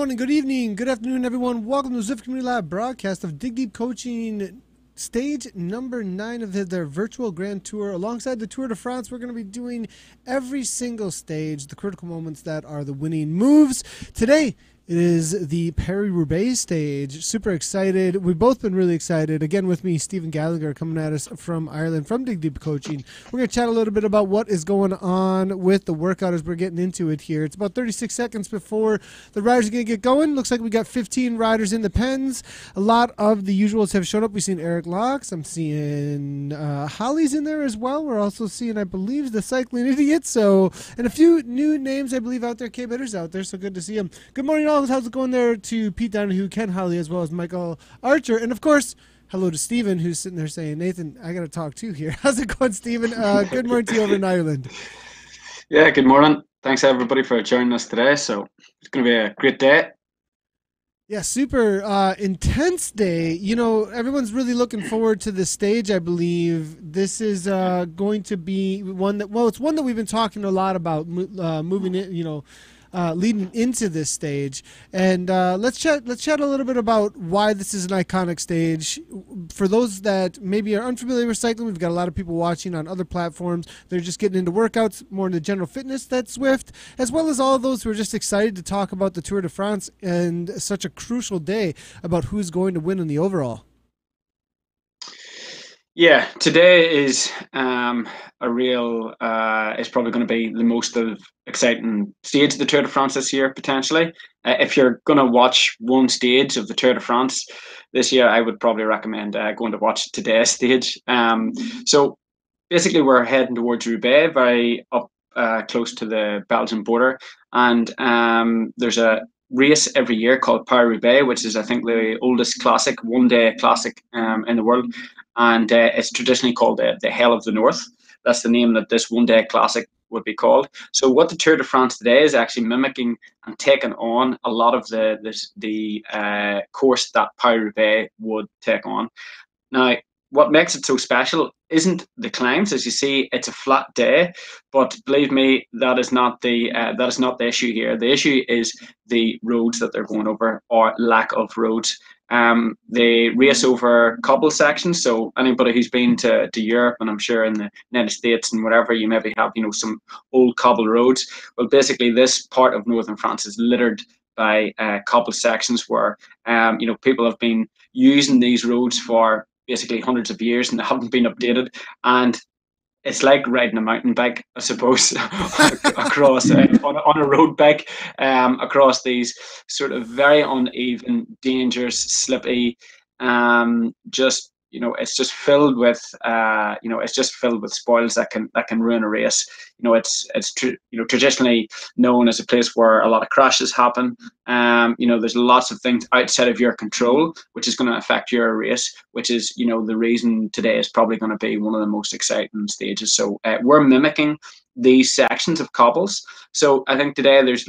morning, good evening, good afternoon, everyone. Welcome to the Zwift Community Lab broadcast of Dig Deep Coaching stage number 9 of their virtual Grand Tour. Alongside the Tour de France, we're going to be doing every single stage, the critical moments that are the winning moves. Today, it is the Paris-Roubaix stage. Super excited. We've both been really excited. Again, with me, Stephen Gallagher, coming at us from Ireland, from Dig Deep Coaching. We're going to chat a little bit about what is going on with the workout as we're getting into it here. It's about 36 seconds before the riders are going to get going. Looks like we got 15 riders in the pens. A lot of the usuals have shown up. We've seen Eric Locks. I'm seeing Holly's in there as well. We're also seeing, I believe, the Cycling Idiot. And a few new names, I believe, out there. K-Bitters out there, so good to see them. Good morning, all. How's it going there to Pete Donahue, Ken Holly, as well as Michael Archer. And, of course, hello to Stephen, who's sitting there saying, Nathan, I got to talk too here. How's it going, Stephen? Good morning to you over in Ireland. Yeah, good morning. Thanks, everybody, for joining us today. So it's going to be a great day. Yeah, super intense day. You know, everyone's really looking forward to this stage, I believe. This is going to be one that, well, it's one that we've been talking a lot about moving in, leading into this stage. And let's chat a little bit about why this is an iconic stage. For those that maybe are unfamiliar with cycling, we've got a lot of people watching on other platforms. They're just getting into workouts, more into general fitness that's Zwift, as well as all of those who are just excited to talk about the Tour de France and such a crucial day about who's going to win in the overall. Yeah, today is a real, it's probably going to be the most exciting stage of the Tour de France this year, potentially. If you're going to watch one stage of the Tour de France this year, I would probably recommend going to watch today's stage. So basically, we're heading towards Roubaix, very up close to the Belgian border. And there's a race every year called Paris-Roubaix, which is, I think, the oldest classic, one-day classic in the world. And it's traditionally called the Hell of the North. That's the name that this one-day classic would be called. So what the Tour de France today is actually mimicking and taking on a lot of the course that Paris-Roubaix would take on. Now, what makes it so special isn't the climbs. As you see, it's a flat day, but believe me, that is not the issue here. The issue is the roads that they're going over, or lack of roads. They race over cobble sections. So anybody who's been to Europe, and I'm sure in the United States and wherever, you maybe have some old cobble roads. Well, basically, this part of northern France is littered by cobble sections where people have been using these roads for basically hundreds of years, and they haven't been updated. And it's like riding a mountain bike, I suppose, across on a road bike, across these sort of very uneven, dangerous, slippy, it's just filled with spoils that can ruin a race. It's traditionally known as a place where a lot of crashes happen. There's lots of things outside of your control, which is going to affect your race, which is, the reason today is probably going to be one of the most exciting stages. So we're mimicking these sections of cobbles. So I think today there's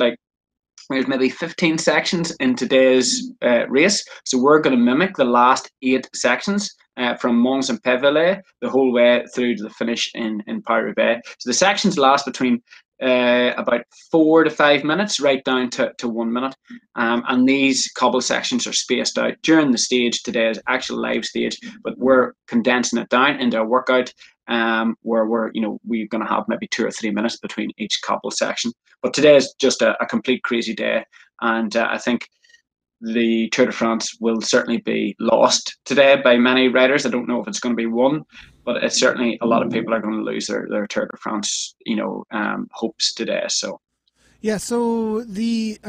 maybe 15 sections in today's race. So we're going to mimic the last 8 sections from Mons-en-Pévèle the whole way through to the finish in Paris-Roubaix. So the sections last between about 4 to 5 minutes, right down to 1 minute. And these cobble sections are spaced out during the stage, today's actual live stage, but we're condensing it down into a workout where we're going to have maybe 2 or 3 minutes between each cobble section. But today is just a complete crazy day, and I think the Tour de France will certainly be lost today by many riders. I don't know if it's going to be won, but it's certainly a lot of people are going to lose their Tour de France hopes today. So. Yeah, so the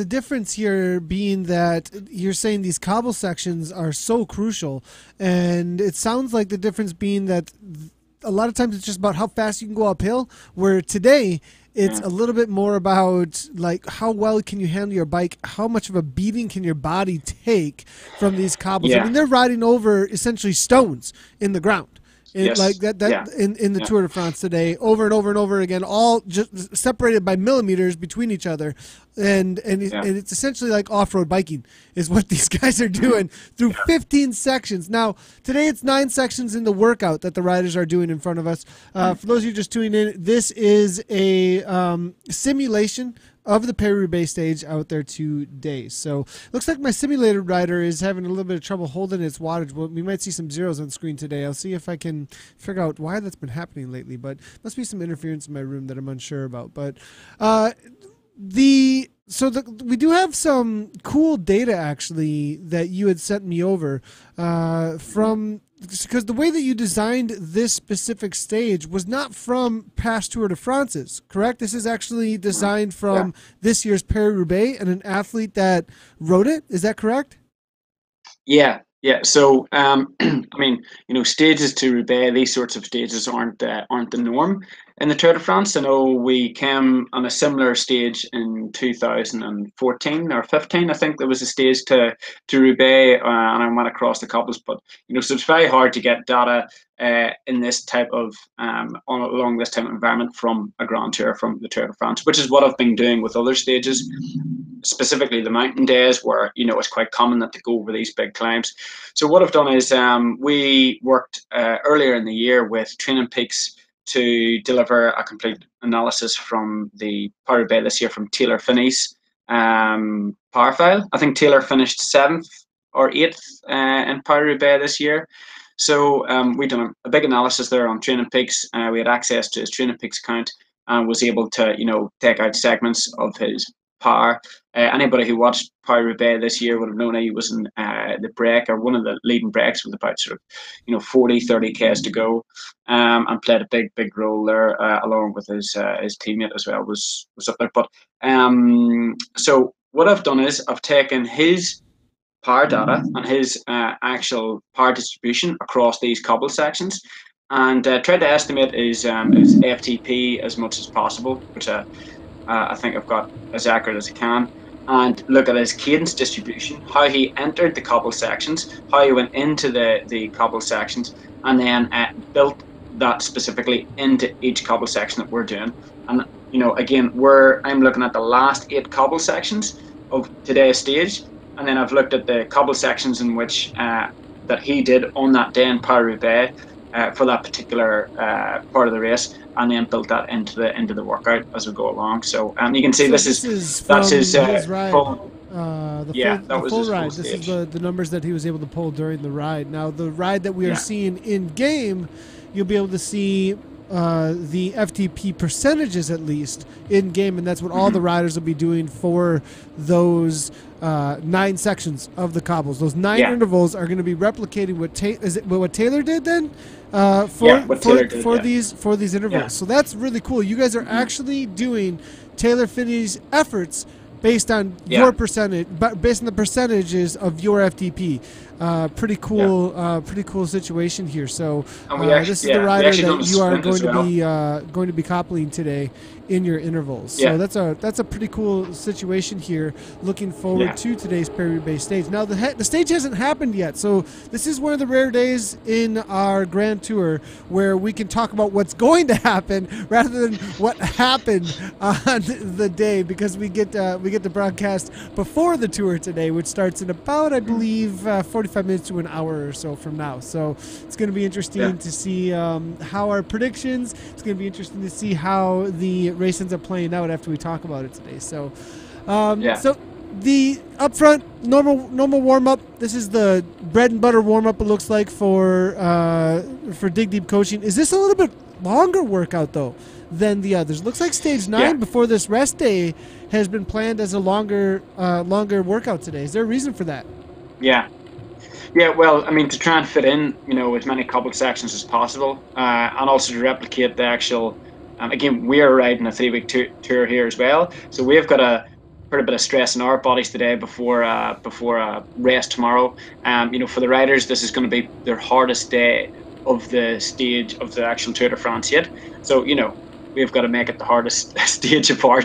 difference here being that you're saying these cobble sections are so crucial, and it sounds like the difference being that a lot of times it's just about how fast you can go uphill, where today it's a little bit more about how well can you handle your bike, how much of a beating can your body take from these cobbles. Yeah. I mean, they're riding over essentially stones in the ground. Yes. Like that yeah. in the Tour de France today, over and over and over again, all just separated by millimeters between each other, and it's essentially like off-road biking is what these guys are doing through 15 sections. Now today it's 9 sections in the workout that the riders are doing in front of us. For those of you just tuning in, this is a simulation of the Paris-Roubaix stage out there today. So looks like my simulator rider is having a little bit of trouble holding its wattage. Well, we might see some zeros on screen today. I'll see if I can figure out why that's been happening lately, but must be some interference in my room that I'm unsure about. But we do have some cool data actually that you had sent me over from, because the way that you designed this specific stage was not from past Tour de France's, correct? This is actually designed from this year's Paris-Roubaix and an athlete that rode it. Is that correct? Yeah. So, I mean, stages to Roubaix, these sorts of stages aren't the norm in the Tour de France. I know we came on a similar stage in 2014 or 15. I think there was a stage to Roubaix, and I went across the cobbles. But so it's very hard to get data in this type of along this type of environment from a Grand Tour, from the Tour de France, which is what I've been doing with other stages, specifically the mountain days, where it's quite common that they go over these big climbs. So what I've done is we worked earlier in the year with Training Peaks to deliver a complete analysis from the Paris-Roubaix this year from Taylor Finney's power file. I think Taylor finished 7th or 8th in Paris-Roubaix this year. So we done a big analysis there on Training Peaks. We had access to his Training Peaks account and was able to take out segments of his power. Anybody who watched Paris-Roubaix this year would have known he was in the break, or one of the leading breaks, with about 40, 30 Ks to go, and played a big role there, along with his teammate as well was up there. But so what I've done is I've taken his power data and his actual power distribution across these cobble sections, and tried to estimate his FTP as much as possible, which I think I've got as accurate as I can, and look at his cadence distribution, how he entered the cobble sections, how he went into the cobble sections, and then built that specifically into each cobble section that we're doing. And again, I'm looking at the last 8 cobble sections of today's stage, and then I've looked at the cobble sections in which that he did on that day in Paris-Roubaix for that particular part of the race, and then built that into the workout as we go along. So you can see that's his ride. Full. That was full ride. This is the numbers that he was able to pull during the ride. Now the ride that we are seeing in game, you'll be able to see the FTP percentages at least in game, and that's what all the riders will be doing for those 9 sections of the cobbles. Those 9 intervals are going to be replicating what Taylor did then for these intervals. Yeah. So that's really cool. You guys are actually doing Taylor Finney's efforts based on your percentage, based on the percentages of your FTP. Pretty cool situation here. So this is the rider that you are going to be coupling today in your intervals. So that's a pretty cool situation here. Looking forward to today's Paris-Roubaix stage. Now the stage hasn't happened yet, so this is one of the rare days in our Grand Tour where we can talk about what's going to happen rather than what happened on the day, because we get the broadcast before the tour today, which starts in about, I believe, 45 minutes to an hour or so from now. So it's going to be interesting to see how our predictions. It's going to be interesting to see how the race ends up playing out after we talk about it today. So, so the upfront normal warm up. This is the bread and butter warm up. It looks like for Dig Deep Coaching. Is this a little bit longer workout though than the others? Looks like stage 9 before this rest day has been planned as a longer workout today. Is there a reason for that? Yeah, well, I mean, to try and fit in, as many cobble sections as possible, and also to replicate the actual. Again, we are riding a 3-week tour here as well, so we've got a pretty bit of stress in our bodies today before a race tomorrow. For the riders, this is going to be their hardest day of the stage of the actual Tour de France yet. So we've got to make it the hardest stage of our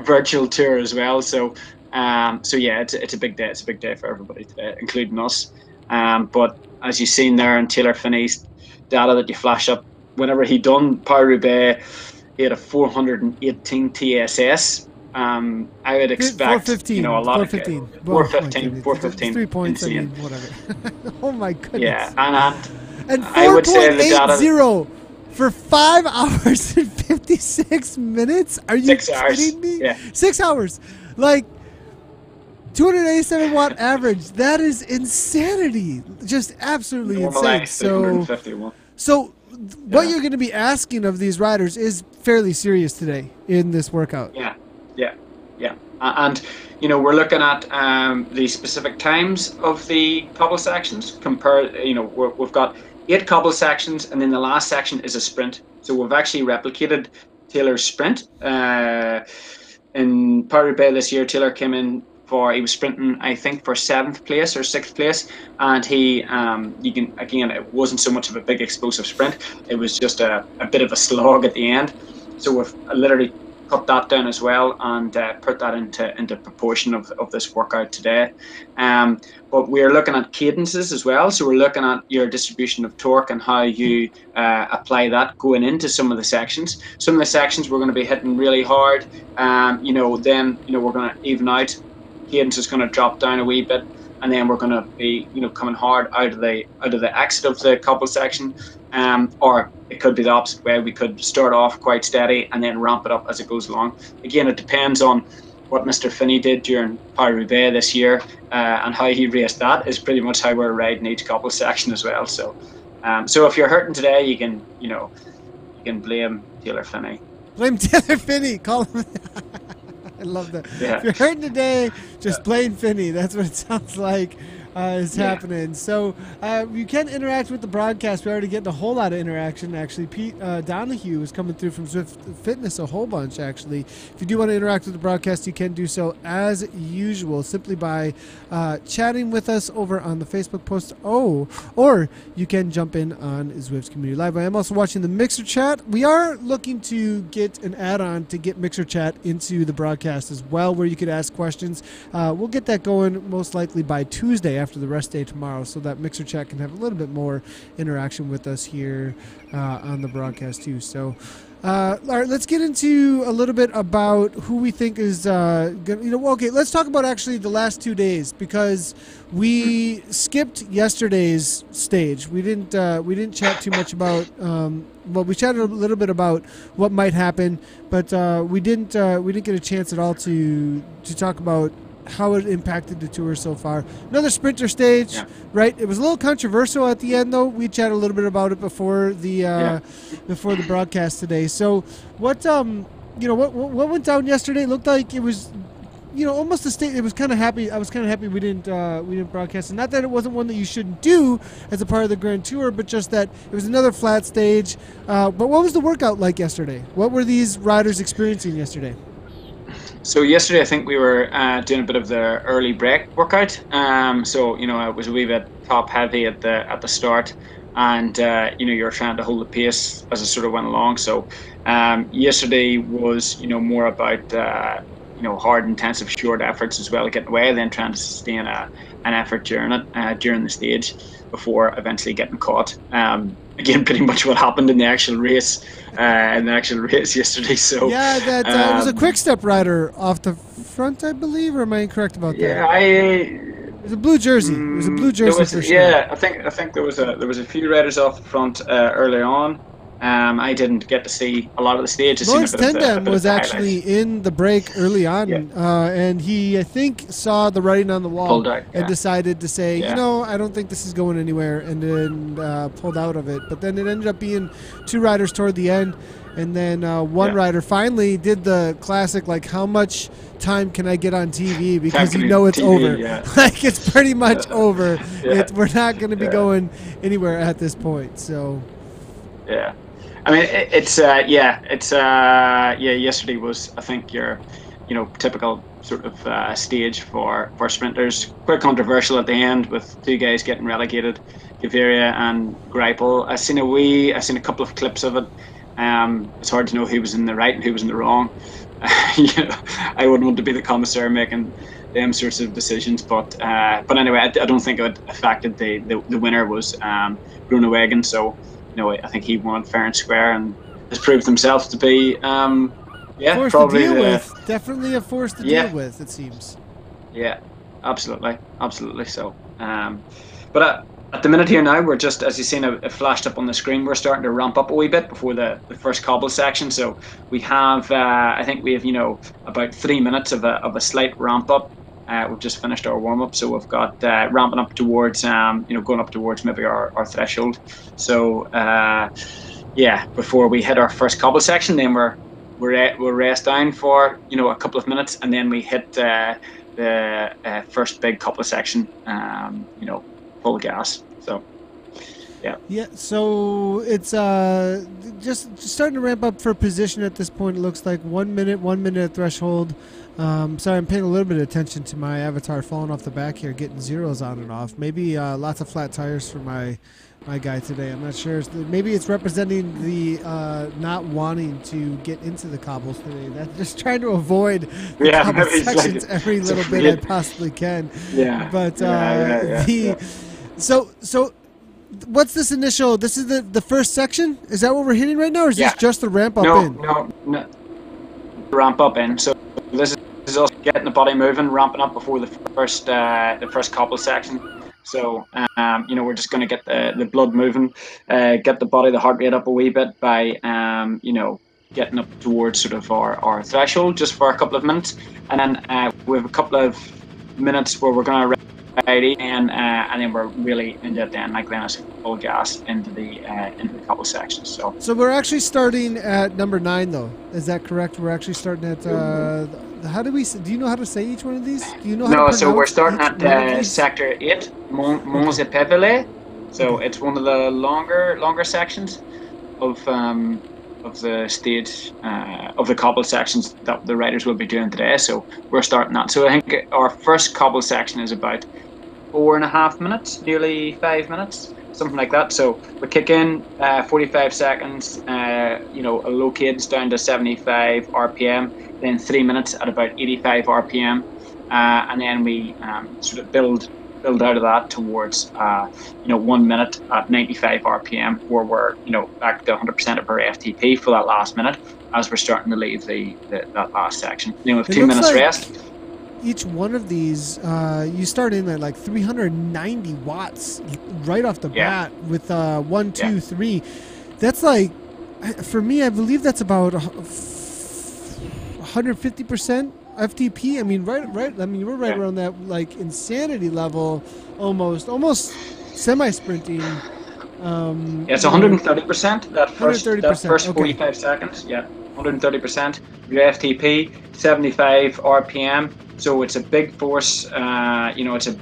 virtual tour as well. So it's a big day. It's a big day for everybody today, including us. But as you've seen there in Taylor Finney's data that you flash up, whenever he done Paris-Roubaix, he had a 418 TSS. I would expect 415, a lot 415. of 415, 415. 3 points. Insane. I mean, whatever. Oh my goodness. Yeah, and And I would say the data. for 5 hours and 56 minutes? Are you 6 hours. kidding me? Yeah. 6 hours. Like 287 watt average. That is insanity. Just absolutely insane. So what you're going to be asking of these riders is fairly serious today in this workout. Yeah. And we're looking at the specific times of the cobble sections. We've got 8 cobble sections, and then the last section is a sprint. So we've actually replicated Taylor's sprint. In Paris-Roubaix this year, Taylor came in he was sprinting, I think, for 7th place or 6th place, and it wasn't so much of a big explosive sprint. It was just a bit of a slog at the end. So we've literally cut that down as well and put that into proportion of this workout today. But we're looking at cadences as well. So we're looking at your distribution of torque and how you apply that going into some of the sections. Some of the sections we're going to be hitting really hard. Then we're going to even out. Cadence is going to drop down a wee bit, and then we're going to be coming hard out of the exit of the cobble section. Or it could be the opposite way. We could start off quite steady and then ramp it up as it goes along. Again, it depends on what Mr. Finney did during Paris-Roubaix this year, and how he raced that is pretty much how we're riding each cobble section as well. So if you're hurting today, you can blame Taylor Finney. Blame Taylor Finney. Call him. I love that. Yeah. If you're hurting today, just blame Finney. That's what it sounds like is happening. So you can interact with the broadcast. We're already getting a whole lot of interaction, actually. Pete Donahue is coming through from Zwift Fitness a whole bunch, actually. If you do want to interact with the broadcast, you can do so as usual, simply by chatting with us over on the Facebook post. Or you can jump in on Zwift Community Live. I am also watching the Mixer chat. We are looking to get an add-on to get Mixer chat into the broadcast as well, where you could ask questions. We'll get that going most likely by Tuesday after the rest day tomorrow, so that Mixer chat can have a little bit more interaction with us here on the broadcast too. So all right, let's get into a little bit about who we think is okay, let's talk about actually the last 2 days, because we skipped yesterday's stage. We didn't chat too much about we chatted a little bit about what might happen, but we didn't get a chance at all to talk about how it impacted the tour so far. Another sprinter stage, right? It was a little controversial at the end, though. We chatted a little bit about it before the broadcast today. So, what went down yesterday? It looked like it was, almost a stage. It was kind of happy. I was kind of happy we didn't broadcast it. Not that it wasn't one that you shouldn't do as a part of the Grand Tour, but just that it was another flat stage. But what was the workout like yesterday? What were these riders experiencing yesterday? So yesterday, I think we were doing a bit of the early break workout. So it was a wee bit top heavy at the start, and you're trying to hold the pace as it sort of went along. So yesterday was more about hard, intensive, short efforts as well, getting away, then trying to sustain an effort during the stage before eventually getting caught. Again, pretty much what happened in the actual race. Yesterday. So it was a quick step rider off the front, I believe, or am I incorrect about that? Yeah, it was a blue jersey. It was a blue jersey for sure. Yeah, I think there was a few riders off the front early on. I didn't get to see a lot of the stage. Lawrence Tendam was actually in the break early on, and he, I think, saw the writing on the wall and decided to say, I don't think this is going anywhere, and then pulled out of it. But then it ended up being 2 riders toward the end, and then one rider finally did the classic, like, how much time can I get on TV, because it's over. Like, it's pretty much over. We're not going to be going anywhere at this point. So I mean, yesterday was, I think, your, typical sort of stage for sprinters. Quite controversial at the end with 2 guys getting relegated, Gaviria and Greipel. I've seen a couple of clips of it. It's hard to know who was in the right and who was in the wrong. I wouldn't want to be the commissaire making them sorts of decisions, but anyway, I don't think it affected the winner was Groenewegen. So. I think he won fair and square and has proved himself to be, force probably to deal with. Definitely a force to deal with, it seems. Yeah, absolutely. So, but At the minute here now, we're just, as you've seen, it flashed up on the screen, we're starting to ramp up a wee bit before the first cobble section. So we have, I think we have, about 3 minutes of a slight ramp up. We've just finished our warm up, so we've got ramping up towards, going up towards maybe our threshold. So yeah, before we hit our first cobble section, then we'll rest down for a couple of minutes, and then we hit the first big cobble section. Full gas. So yeah, so it's just starting to ramp up for position at this point. It looks like 1 minute at threshold. Sorry, I'm paying a little bit of attention to my avatar falling off the back here, getting zeros on and off. Maybe lots of flat tires for my guy today. I'm not sure. Maybe it's representing the not wanting to get into the cobbles today. That's just trying to avoid the cobble sections every little bit I possibly can. Yeah. But So what's this initial? This is the first section. Is that what we're hitting right now, or is this just the ramp up in? No. Ramp up in. So this is us getting the body moving, ramping up before the first cobble section. So we're just going to get the blood moving, get the body, the heart rate up a wee bit by getting up towards sort of our threshold just for a couple of minutes, and then we have a couple of minutes where we're going to and then we're really into it then, like Glennis, full gas into the couple sections. So we're actually starting at number 9, though. Is that correct? We're actually starting at how do we? Do you know how to say each one of these? Do you know how to so we're starting at sector 8, Monts et Pévelés. So it's one of the longer sections of the stage of the cobble sections that the riders will be doing today. So we're starting that. So I think our first cobble section is about 4.5 minutes, nearly 5 minutes, something like that. So we kick in 45 seconds, a low cadence down to 75 RPM, then 3 minutes at about 85 RPM, and then we sort of build out of that towards 1 minute at 95 RPM, where we're back to 100% of our FTP for that last minute as we're starting to leave that last section. With 2 minutes rest. Each one of these, you start in at like 390 watts right off the bat with 1, 2, 3. That's like, for me, I believe that's about 150% FTP. I mean, right. I mean, we're right around that like insanity level, almost semi-sprinting. It's 130%. That first 45 seconds. Yeah, 130%. Your FTP, 75 RPM. So it's a big force. It's a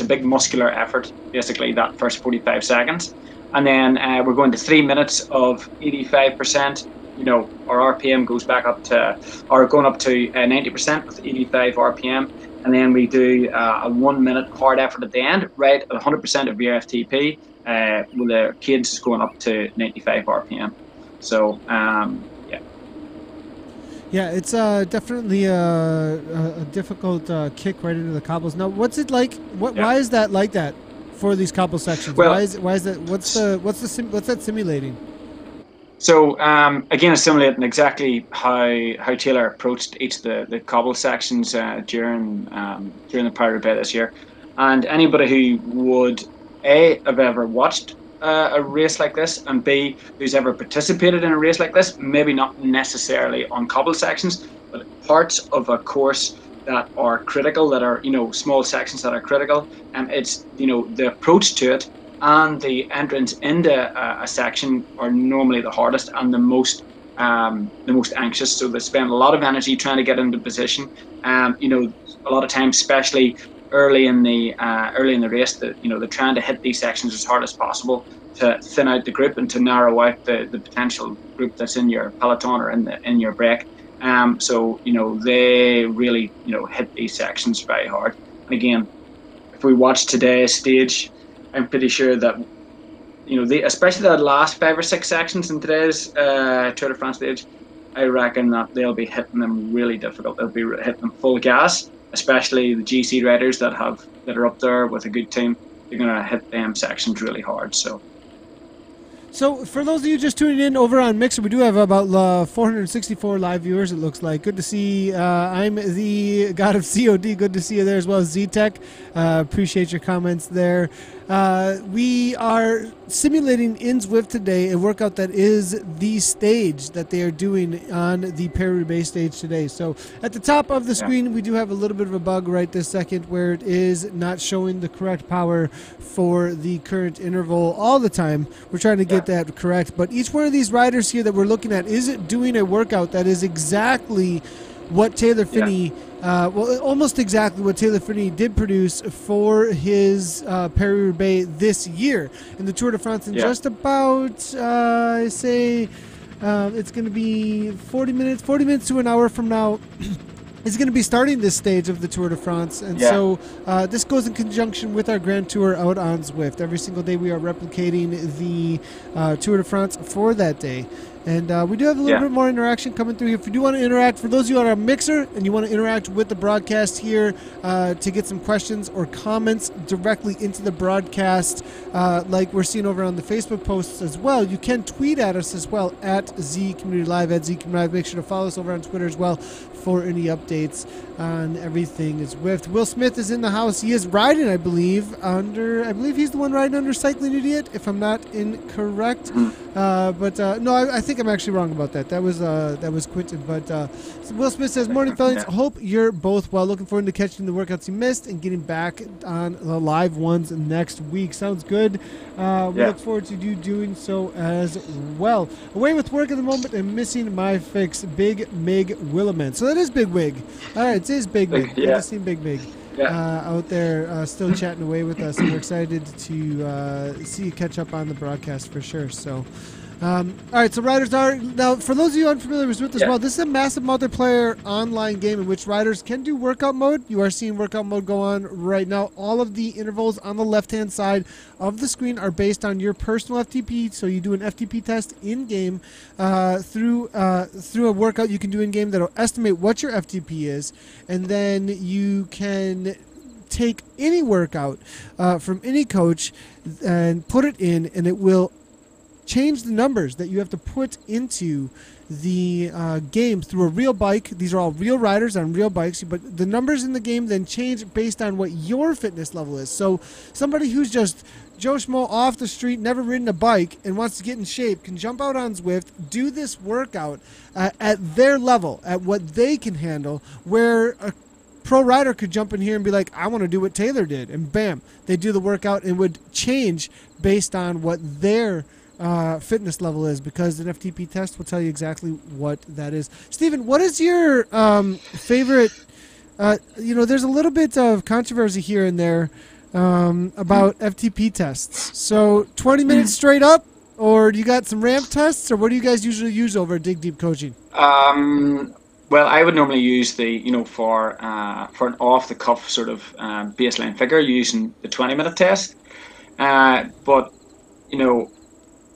big muscular effort. Basically, that first 45 seconds, and then we're going to 3 minutes of 85%. Our RPM goes back up to, or going up to 90% with 85 RPM, and then we do a 1 minute hard effort at the end, right at 100% of your FTP, with the cadence is going up to 95 RPM. So yeah, it's definitely a difficult kick right into the cobbles. Now, what's it like? Why is that like that for these cobble sections? Well, why is that? What's that simulating? So again, it's simulating exactly how Taylor approached each of the cobble sections during the Paris-Roubaix this year, and anybody who would have ever watched a race like this, and B, who's ever participated in a race like this, maybe not necessarily on cobble sections, but parts of a course that are critical, that are small sections that are critical, and it's the approach to it and the entrance into a section are normally the hardest and the most anxious. So they spend a lot of energy trying to get into position. A lot of times, especially early in the race, that they're trying to hit these sections as hard as possible to thin out the group and to narrow out the potential group that's in your peloton or in your break. So they really hit these sections very hard. And again, if we watch today's stage, I'm pretty sure that especially that last 5 or 6 sections in today's Tour de France stage, I reckon that they'll be hitting them really difficult. They'll be hitting them full gas, especially the GC riders that are up there with a good team. They're going to hit them sections really hard. So So for those of you just tuning in over on Mixer, we do have about 464 live viewers, it looks like. Good to see. I'm the God of COD. Good to see you there as well as Z-Tech. Appreciate your comments there. We are simulating in Zwift today a workout that is the stage that they are doing on the Paris-Roubaix stage today. So at the top of the screen, we do have a little bit of a bug right this second where it is not showing the correct power for the current interval all the time. We're trying to get that correct. But each one of these riders here that we're looking at is doing a workout that is exactly what Taylor Phinney, well, almost exactly what Taylor Phinney did produce for his Paris-Roubaix this year in the Tour de France in just about, I say, it's going to be 40 minutes to an hour from now. Is going to be starting this stage of the Tour de France, and so this goes in conjunction with our Grand Tour out on Zwift. Every single day we are replicating the Tour de France for that day. And we do have a little bit more interaction coming through here. If you do want to interact, for those of you on our Mixer and you want to interact with the broadcast here to get some questions or comments directly into the broadcast, like we're seeing over on the Facebook posts as well, you can tweet at us as well at ZCommunityLive, at ZCommunityLive. Make sure to follow us over on Twitter as well for any updates on everything is Zwift. Will Smith is in the house. He is riding, I believe he's the one riding under Cycling Idiot, if I'm not incorrect. No, I think I'm actually wrong about that. That was Quentin. But Will Smith says, "Morning, fellas. Hope you're both well. Looking forward to catching the workouts you missed and getting back on the live ones next week." Sounds good. We look forward to you doing so as well. Away with work at the moment and missing my fix, Big Mig Williman. So that is Big Wig. All right, it is Big Mig. Good to see Big Mig. Out there still chatting away with us, and we're excited to see you catch up on the broadcast for sure. So, all right, so riders are now, for those of you unfamiliar with Zwift as well, this is a massive multiplayer online game in which riders can do workout mode. You are seeing workout mode go on right now. All of the intervals on the left-hand side of the screen are based on your personal FTP, so you do an FTP test in-game through a workout you can do in-game that will estimate what your FTP is, and then you can take any workout from any coach and put it in, and it will change the numbers that you have to put into the game through a real bike. These are all real riders on real bikes, but the numbers in the game then change based on what your fitness level is. So somebody who's just Joe Schmo off the street, never ridden a bike, and wants to get in shape can jump out on Zwift, do this workout at their level, at what they can handle, where a pro rider could jump in here and be like, I want to do what Taylor did, and bam, they do the workout and would change based on what their fitness level is, because an FTP test will tell you exactly what that is. Stephen, what is your favorite, there's a little bit of controversy here and there about FTP tests. So 20 minutes straight up, or do you got some ramp tests, or what do you guys usually use over at Dig Deep Coaching? Well, I would normally use for an off-the-cuff sort of baseline figure using the 20-minute test. But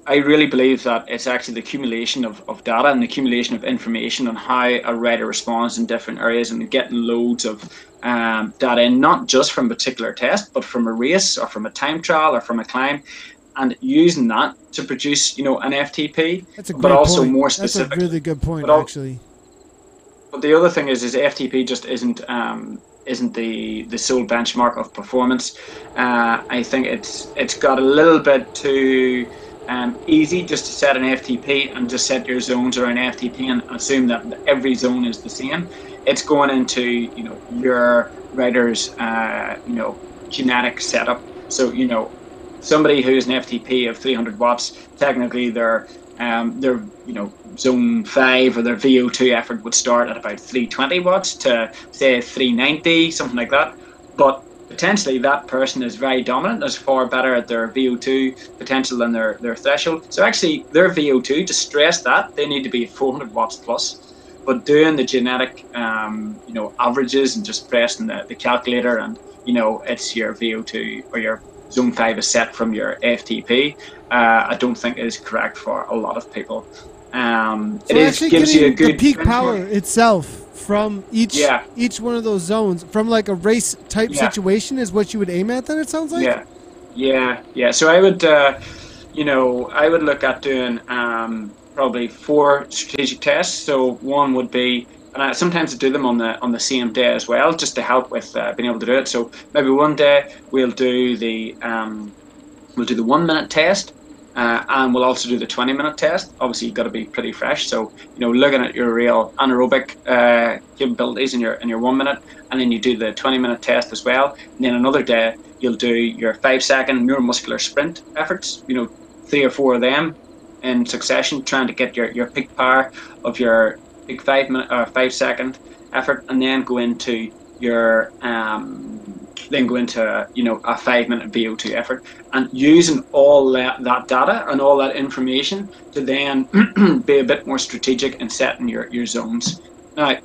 I really believe that it's actually the accumulation of data and the accumulation of information on how a rider responds in different areas, and getting loads of data in, not just from a particular test, but from a race or from a time trial or from a climb, and using that to produce, an FTP. That's a great but also point. more specific. That's a really good point, actually. But the other thing is FTP just isn't the sole benchmark of performance. I think it's got a little bit too easy just to set an FTP and just set your zones around FTP and assume that every zone is the same. It's going into your rider's genetic setup. So somebody who's an FTP of 300 watts, technically their zone 5 or their VO2 effort would start at about 320 watts to say 390, something like that. But potentially that person is very dominant, is far better at their VO2 potential than their threshold. So actually their VO2, to stress that, they need to be 400 watts plus. But doing the genetic averages and just pressing the calculator, and it's your VO2 or your zone 5 is set from your FTP, I don't think is correct for a lot of people. So it gives you a good peak benchmark. Power itself from each one of those zones, from like a race type situation, is what you would aim at. Then it sounds like. Yeah. So I would, I would look at doing probably 4 strategic tests. So one would be, and sometimes I do them on the same day as well, just to help with being able to do it. So maybe one day we'll do the 1 minute test, and we'll also do the 20-minute test. Obviously, you've got to be pretty fresh. So, looking at your real anaerobic capabilities in your 1 minute, and then you do the 20-minute test as well. And then another day, you'll do your 5-second neuromuscular sprint efforts, 3 or 4 of them in succession, trying to get your peak power of your big 5-minute or 5-second effort, and then go into your a 5-minute VO2 effort, and using all that data and all that information to then be a bit more strategic in setting your zones. Now, I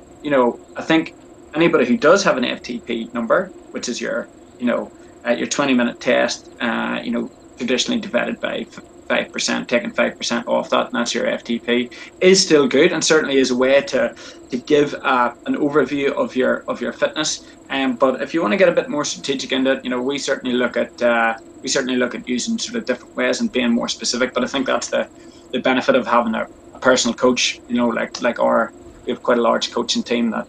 think anybody who does have an FTP number, which is your 20-minute test, traditionally divided by 5%, taking 5% off that, and that's your FTP, is still good, and certainly is a way to give an overview of your fitness. But if you want to get a bit more strategic in it, we certainly look at using sort of different ways and being more specific. But I think that's the benefit of having a personal coach. We have quite a large coaching team that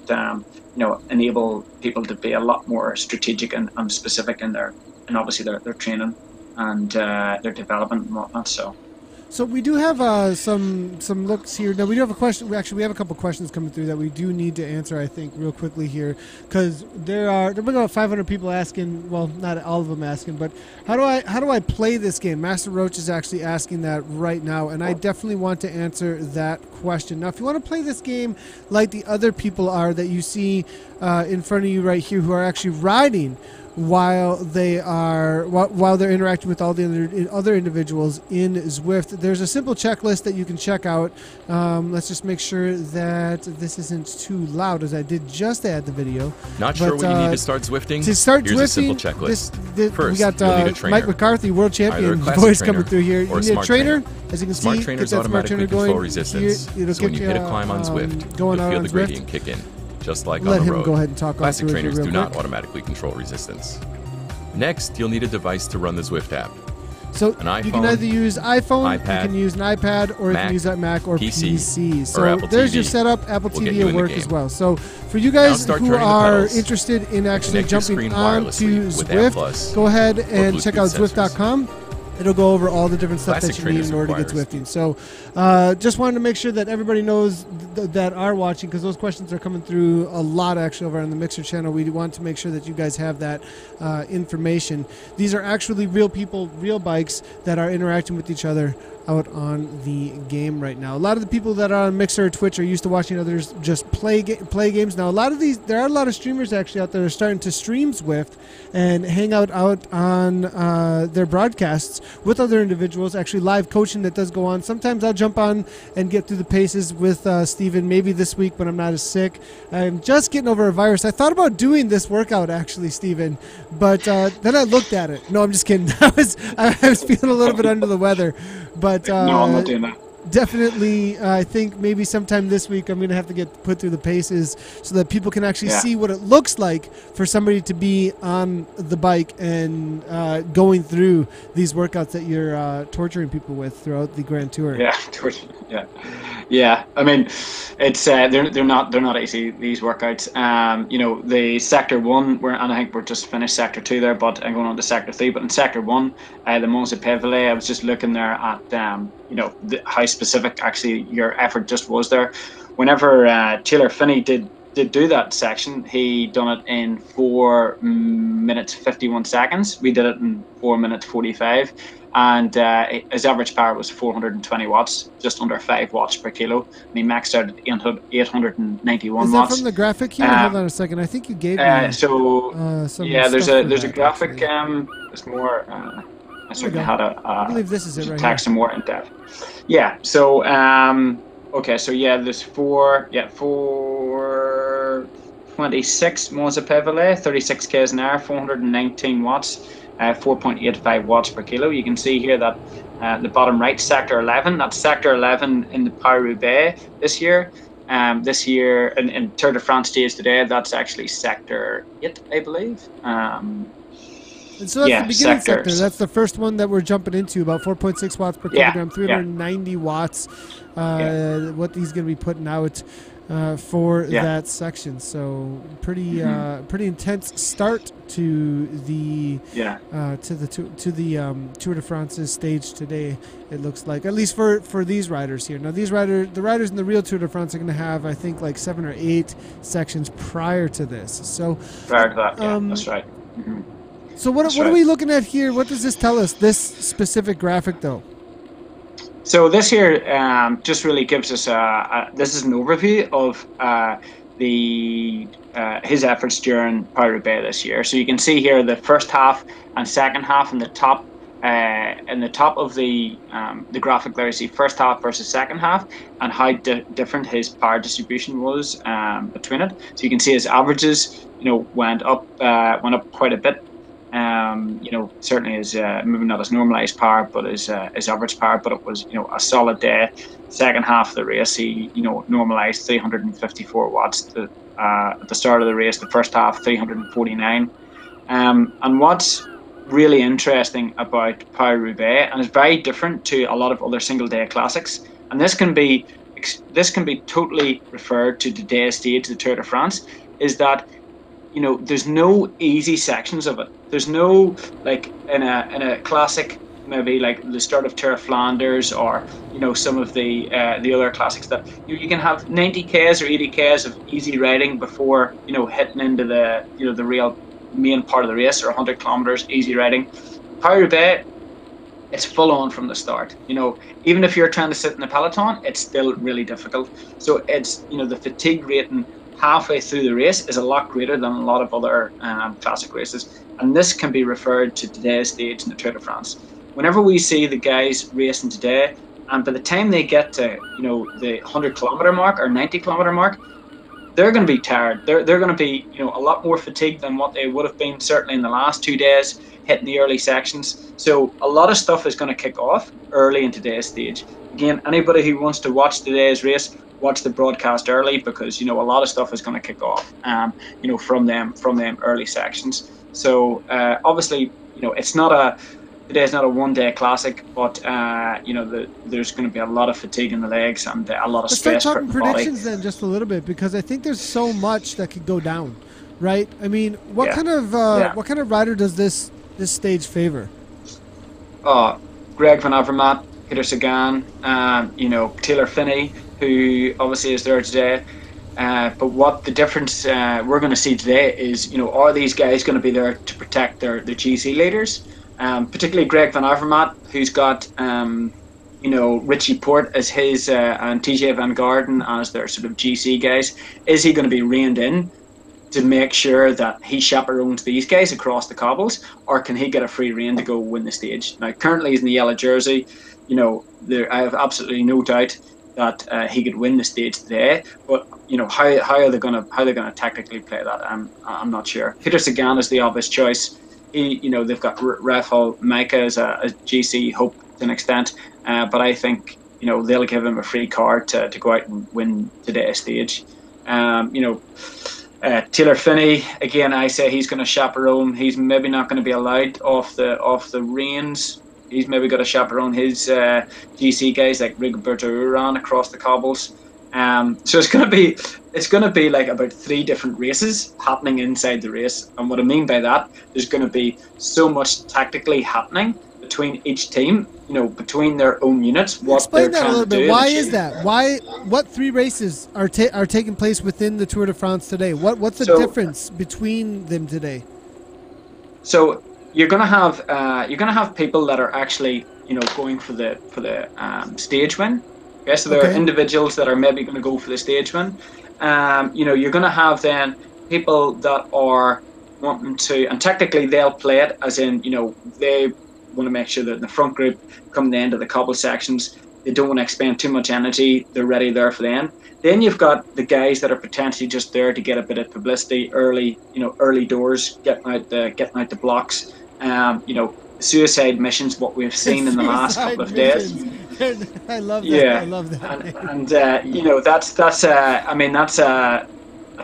enable people to be a lot more strategic and specific in obviously their training and their development and whatnot. So we do have some looks here. Now, we do have a question. We have a couple questions coming through that we do need to answer, I think, real quickly here, because there are about 500 people asking. Well, not all of them asking, but how do I play this game? Master Roach is actually asking that right now, and I definitely want to answer that question. Now, if you want to play this game like the other people are that you see in front of you right here, who are actually riding while they're interacting with all the other individuals in Zwift, there's a simple checklist that you can check out. Let's just make sure that this isn't too loud, as I did just add the video. Not sure when you need to start Zwifting? To start Here's Zwifting, a simple checklist. First, we got you'll need a trainer. Mike McCarthy, world champion voice coming through here. You need a trainer, as you can smart see. Trainers get that smart trainer automatically going. control resistance. Here, so when you hit a climb on Zwift, you'll feel the gradient kick in, just like Let on the him road. go ahead and talk Classic off trainers real do quick. not automatically control resistance. Next, you'll need a device to run the Zwift app. So An iPhone, you can either use iPhone, iPad, you can use an iPad, or you Mac, can use that Mac or PC. So or Apple there's TV. your setup. Apple We'll get TV you will in the work game. as well. So for you guys start who turning the are pedals. interested in actually Connect your jumping screen onto wirelessly with App Plus Zwift, go ahead and Bluetooth check out sensors. Zwift.com. It'll go over all the different stuff Classic that you need in trainers order to get requires. Zwifting. So just wanted to make sure that everybody knows that are watching, because those questions are coming through a lot actually over on the Mixer channel. We want to make sure that you guys have that information. These are actually real people, real bikes that are interacting with each other out on the game right now. A lot of the people that are on Mixer or Twitch are used to watching others just play games. Now, there are a lot of streamers actually out there that are starting to stream Zwift and hang out on their broadcasts with other individuals, actually live coaching that does go on. Sometimes I'll jump on and get through the paces with Steven, maybe this week when I'm not as sick. I'm just getting over a virus. I thought about doing this workout actually, Steven, but then I looked at it. No, I'm just kidding. I was feeling a little bit under the weather, but No, I'm not doing that. definitely, I think maybe sometime this week I'm going to have to get put through the paces so that people can actually see what it looks like for somebody to be on the bike and going through these workouts that you're torturing people with throughout the Grand Tour. Yeah. I mean, it's they're not easy, these workouts. The Sector 1, and I think we're just finished Sector 2 there, but I'm going on to Sector 3. But in Sector 1, the Mons et Pévelé, I was just looking there at how specific actually your effort just was there. Whenever Taylor Finney did do that section, he done it in 4 minutes 51 seconds. We did it in 4 minutes 45, and his average power was 420 watts, just under 5 watts per kilo, and he maxed out at 891 Is that watts. from the graphic here? Hold on a second. I think you gave me There's a that, graphic. actually. It's more. I certainly had I believe this is it right text here. and more in depth. Yeah. So there's 426 Mons et Pévelé, 36 k's an hour, 419 watts, 4.85 watts per kilo. You can see here that the bottom right, Sector 11. That's Sector 11 in the Paris-Roubaix this year. This year in Tour de France days today, that's actually Sector 8, I believe. And so that's Yeah, the beginning sector. sectors. That's the first one that we're jumping into, about 4.6 watts per kilogram, 390 watts. What he's going to be putting out for that section. So pretty intense start to the Tour de France's stage today. It looks like, at least for these riders here. Now the riders in the real Tour de France are going to have, I think, like 7 or 8 sections prior to this. So prior to that, that's right. Mm-hmm. So what are we looking at here? What does this tell us? This specific graphic, though. So this here just really gives us this is an overview of his efforts during Paris-Roubaix this year. So you can see here the first half and second half in the top of the graphic there. You see first half versus second half, and how different his power distribution was between it. So you can see his averages, went up quite a bit. Certainly his maybe not his normalized power, but his average power. But it was a solid day. Second half of the race, he normalized 354 watts at the start of the race. The first half 349. And what's really interesting about Paris-Roubaix, and it's very different to a lot of other single day classics, and this can be totally referred to today's stage, the Tour de France, is that there's no easy sections of it. There's no, like in a classic, maybe like the start of Tour of Flanders, or some of the other classics, that you can have 90 k's or 80 k's of easy riding before hitting into the real main part of the race, or 100 kilometers easy riding. Paris-Roubaix, it's full on from the start. Even if you're trying to sit in the peloton, it's still really difficult. So it's the fatigue rating halfway through the race is a lot greater than a lot of other classic races, and this can be referred to today's stage in the Tour de France. Whenever we see the guys racing today, and by the time they get to the 100 kilometer mark or 90 kilometer mark, they're going to be tired. They're going to be a lot more fatigued than what they would have been certainly in the last 2 days hitting the early sections. So a lot of stuff is going to kick off early in today's stage. Again, anybody who wants to watch today's race, watch the broadcast early, because a lot of stuff is going to kick off from them early sections. So obviously today's not a one-day classic, but there's going to be a lot of fatigue in the legs and a lot of stress. Let's start talking predictions then, just a little bit, because I think there's so much that could go down, right? I mean, what kind of rider does this stage favor? Greg Van Avermaet, Peter Sagan, Taylor Phinney, who obviously is there today. But what the difference we're going to see today is, are these guys going to be there to protect their GC leaders? Particularly Greg Van Avermaet, who's got Richie Porte as his and TJ Van Garden as their sort of GC guys. Is he going to be reined in to make sure that he chaperones these guys across the cobbles, or can he get a free rein to go win the stage? Now, currently he's in the yellow jersey. I have absolutely no doubt that he could win the stage today. But how are they going to tactically play that? I'm not sure. Peter Sagan is the obvious choice. They've got Rafał Majka as a GC hope to an extent, but I think they'll give him a free card to go out and win today's stage. Taylor Phinney, again, I say he's going to chaperone. He's maybe not going to be allowed off the reins. He's maybe got to chaperone his GC guys like Rigoberto Urán across the cobbles. So it's going to be like about 3 different races happening inside the race. And what I mean by that, there's going to be so much tactically happening between each team, between their own units. Explain that a little bit. Why is that? What 3 races are taking place within the Tour de France today? What's the difference between them today? So you're going to have people that are actually going for the stage win. Okay, so there are individuals that are maybe going to go for the stage win. You're going to have then people that are wanting to, and technically they'll play it as in, they want to make sure that the front group come to the end of the cobble sections. They don't want to expend too much energy. They're ready there for the end. Then you've got the guys that are potentially just there to get a bit of publicity early, early doors, getting out the blocks. Suicide missions, what we've seen in the last couple of days. I love that. Yeah, I love that. And that's a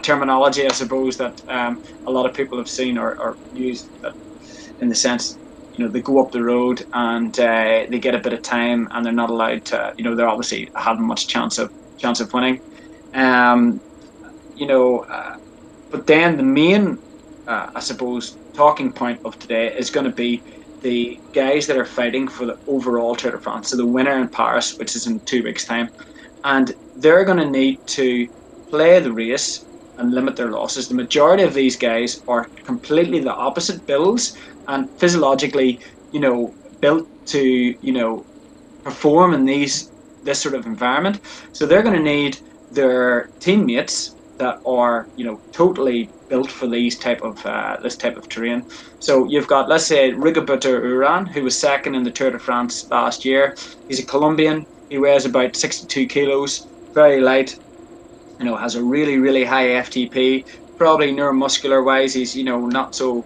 terminology, I suppose, that a lot of people have seen or used. That in the sense, they go up the road and they get a bit of time, and they're not allowed to. They're obviously having much chance of winning. But then the main, I suppose, talking point of today is going to be the guys that are fighting for the overall Tour de France, so the winner in Paris, which is in 2 weeks' time, and they're going to need to play the race and limit their losses. The majority of these guys are completely the opposite builds and physiologically, built to, perform in this sort of environment. So they're going to need their teammates that are, totally built for this type of terrain. So you've got, let's say, Rigoberto Urán, who was second in the Tour de France last year. He's a Colombian. He weighs about 62 kilos, very light. Has a really, really high FTP. Probably neuromuscular wise, he's not so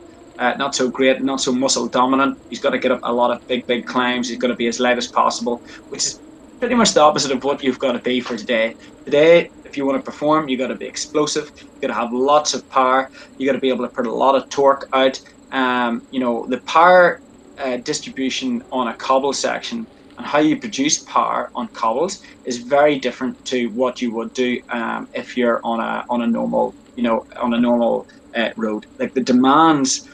great, not so muscle dominant. He's got to get up a lot of big climbs. He's got to be as light as possible, which is pretty much the opposite of what you've got to be for today. Today, if you want to perform, you got to be explosive. You got to have lots of power. You got to be able to put a lot of torque out. The power distribution on a cobble section and how you produce power on cobbles is very different to what you would do if you're on a normal road. Like the demands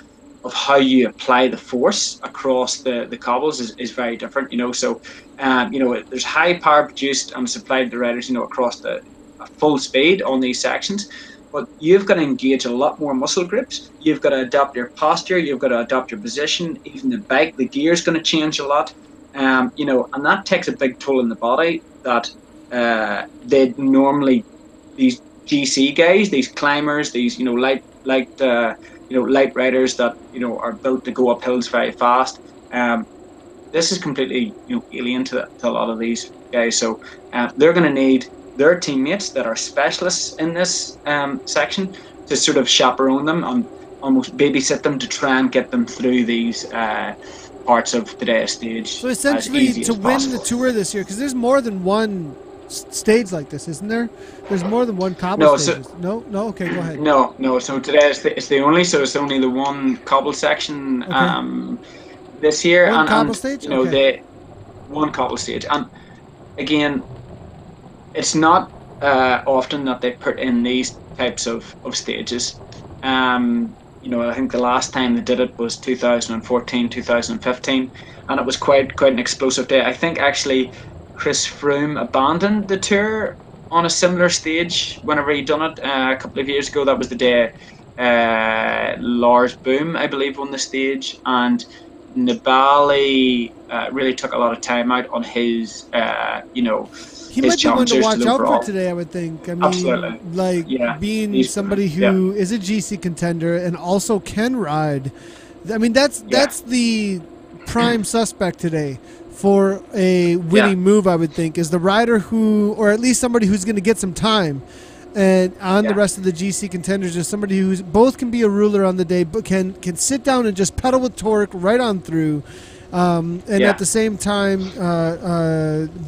of how you apply the force across the cobbles is very different. So there's high power produced and supplied to the riders across the full speed on these sections, but you've got to engage a lot more muscle groups. You've got to adapt your posture. You've got to adapt your position. Even the gear is going to change a lot. And that takes a big toll in the body that they'd normally, these GC guys, these climbers, these light riders that are built to go up hills very fast. This is completely alien to a lot of these guys. So they're going to need their teammates that are specialists in this section to sort of chaperone them and almost babysit them to try and get them through these parts of today's stage. So essentially, to win the Tour this year, because there's more than one stage like this, isn't there? There's more than one cobble stage. No. Okay, go ahead. No. So today it's the only the one cobble section this year. One cobble stage. One cobble stage, and again, it's not often that they put in these types of stages. I think the last time they did it was 2014, 2015, and it was quite an explosive day. I think actually Chris Froome abandoned the Tour on a similar stage whenever he done it a couple of years ago. That was the day Lars Boom, I believe, won the stage, and Nibali really took a lot of time out on his, he might be one to watch out for today, I would think. I mean, absolutely. Being somebody who is a GC contender and also can ride. I mean, that's the prime suspect today for a winning move, I would think, is the rider who, or at least somebody who's going to get some time and on the rest of the GC contenders, is somebody who's both can be a ruler on the day, but can sit down and just pedal with torque right on through. At the same time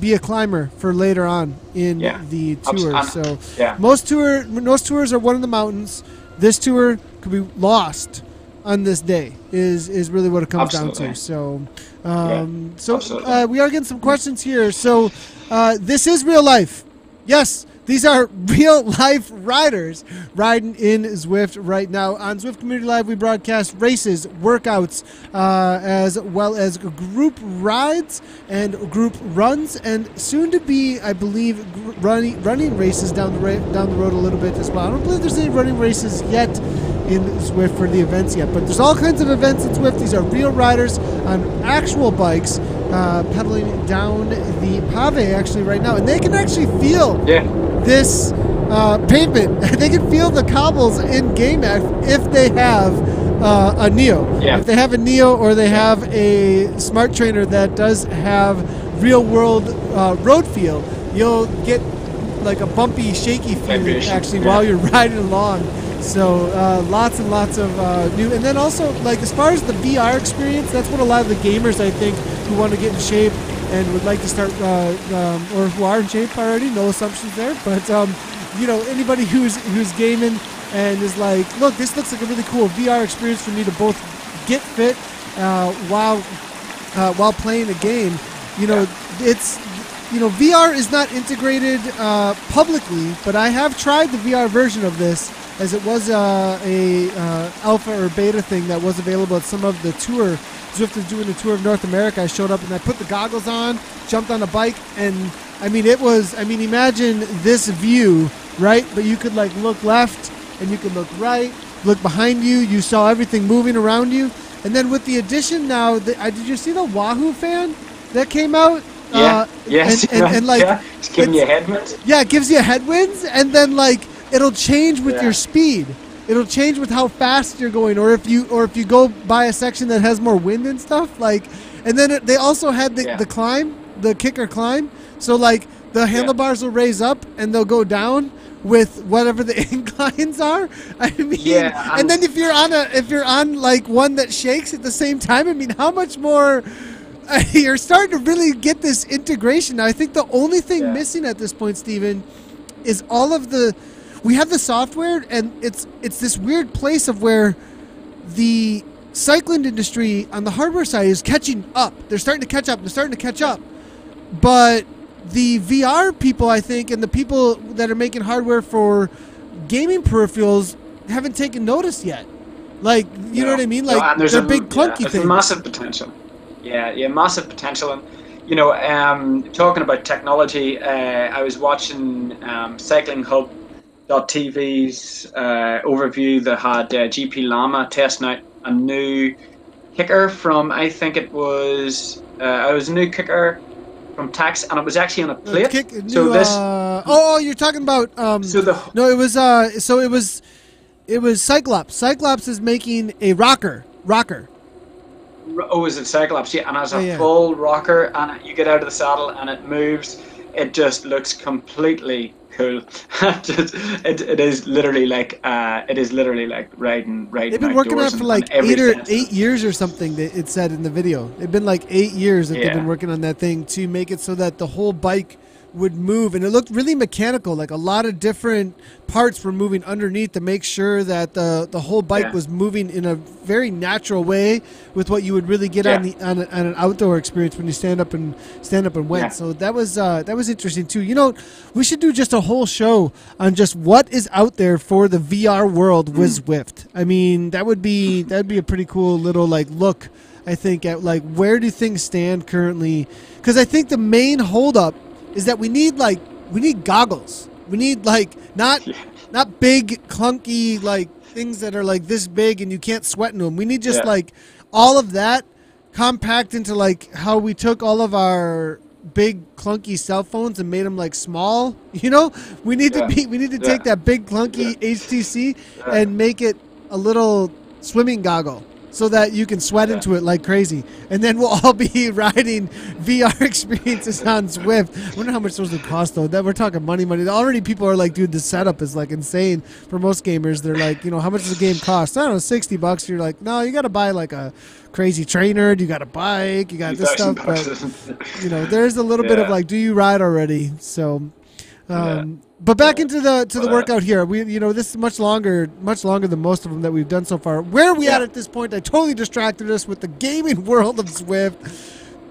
be a climber for later on in the tour. So most tours are one in the mountains. This tour could be lost on this day is really what it comes down to. So we are getting some questions here. So this is real life. Yes, these are real life riders riding in Zwift right now. On Zwift Community Live, we broadcast races, workouts, as well as group rides and group runs, and soon to be, I believe, running races down the road a little bit as well. I don't believe there's any running races yet in Zwift for the events yet, but there's all kinds of events in Zwift. These are real riders on actual bikes pedaling down the pave actually right now, and they can actually feel this pavement. They can feel the cobbles in GameX if they have a Neo. If they have a Neo or they have a smart trainer that does have real world road feel, you'll get like a bumpy, shaky feeling actually while you're riding along. So lots and lots of new, and then also like as far as the VR experience, that's what a lot of the gamers I think who want to get in shape and would like to start, or who are in shape already, no assumptions there, but anybody who's gaming and is like, look, this looks like a really cool VR experience for me to both get fit while playing a game. You know, it's VR is not integrated publicly, but I have tried the VR version of this, as it was a alpha or beta thing that was available at some of the tour. Zwift is doing a tour of North America. I showed up and I put the goggles on, jumped on a bike, and imagine this view, right? But you could like look left and you could look right, look behind you. You saw everything moving around you. And then with the addition now, did you see the Wahoo fan that came out? Yes. And like, it's giving you headwinds. Yeah, it gives you headwinds, and then like it'll change with your speed. It'll change with how fast you're going, or if you go by a section that has more wind and stuff. Like, and then they also had the climb, the kicker climb. So like the handlebars will raise up and they'll go down with whatever the inclines are. I mean, and then if you're on like one that shakes at the same time, I mean, how much more? You're starting to really get this integration. I think the only thing missing at this point, Steven, is we have the software, and it's this weird place of where the cycling industry on the hardware side is catching up. They're starting to catch up. But the VR people, I think, and the people that are making hardware for gaming peripherals haven't taken notice yet. Like, you know what I mean? Like, they're big clunky things. There's massive potential. Yeah, massive potential. And, you know, talking about technology, I was watching Cycling Hub.tv's overview that had GP Llama testing out a new kicker from, I think it was a new kicker from Tax, and it was actually on a plate. You're talking about it was Cyclops. Cyclops is making a rocker. Oh, is it Cyclops? Yeah, and as a full rocker, and you get out of the saddle and it moves. It just looks completely cool. It is literally like riding. They've been working on it for like 8 years or something. It said in the video. It'd been like 8 years that they've been working on that thing to make it so that the whole bike would move, and it looked really mechanical. Like a lot of different parts were moving underneath to make sure that the whole bike was moving in a very natural way with what you would really get on an outdoor experience when you stand up and went. So that was interesting too. You know, we should do just a whole show on just what is out there for the VR world with Zwift. I mean, that'd be a pretty cool little like look, I think, at like where do things stand currently, because I think the main holdup is that we need goggles. We need like not big clunky like things that are like this big and you can't sweat in them. We need just like all of that compact into like how we took all of our big clunky cell phones and made them like small. You know, we need to take that big clunky HTC and make it a little swimming goggle, so that you can sweat into it like crazy. And then we'll all be riding VR experiences on Zwift. I wonder how much those would cost, though. That we're talking money. Already people are like, dude, the setup is like insane for most gamers. They're like, you know, how much does the game cost? I don't know, $60. You're like, no, you got to buy like a crazy trainer. You got a bike. You got this stuff. But, you know, there's a little bit of like, do you ride already? So... but back into the workout here. This is much longer than most of them that we've done so far. Where are we at this point? I totally distracted us with the gaming world of Zwift.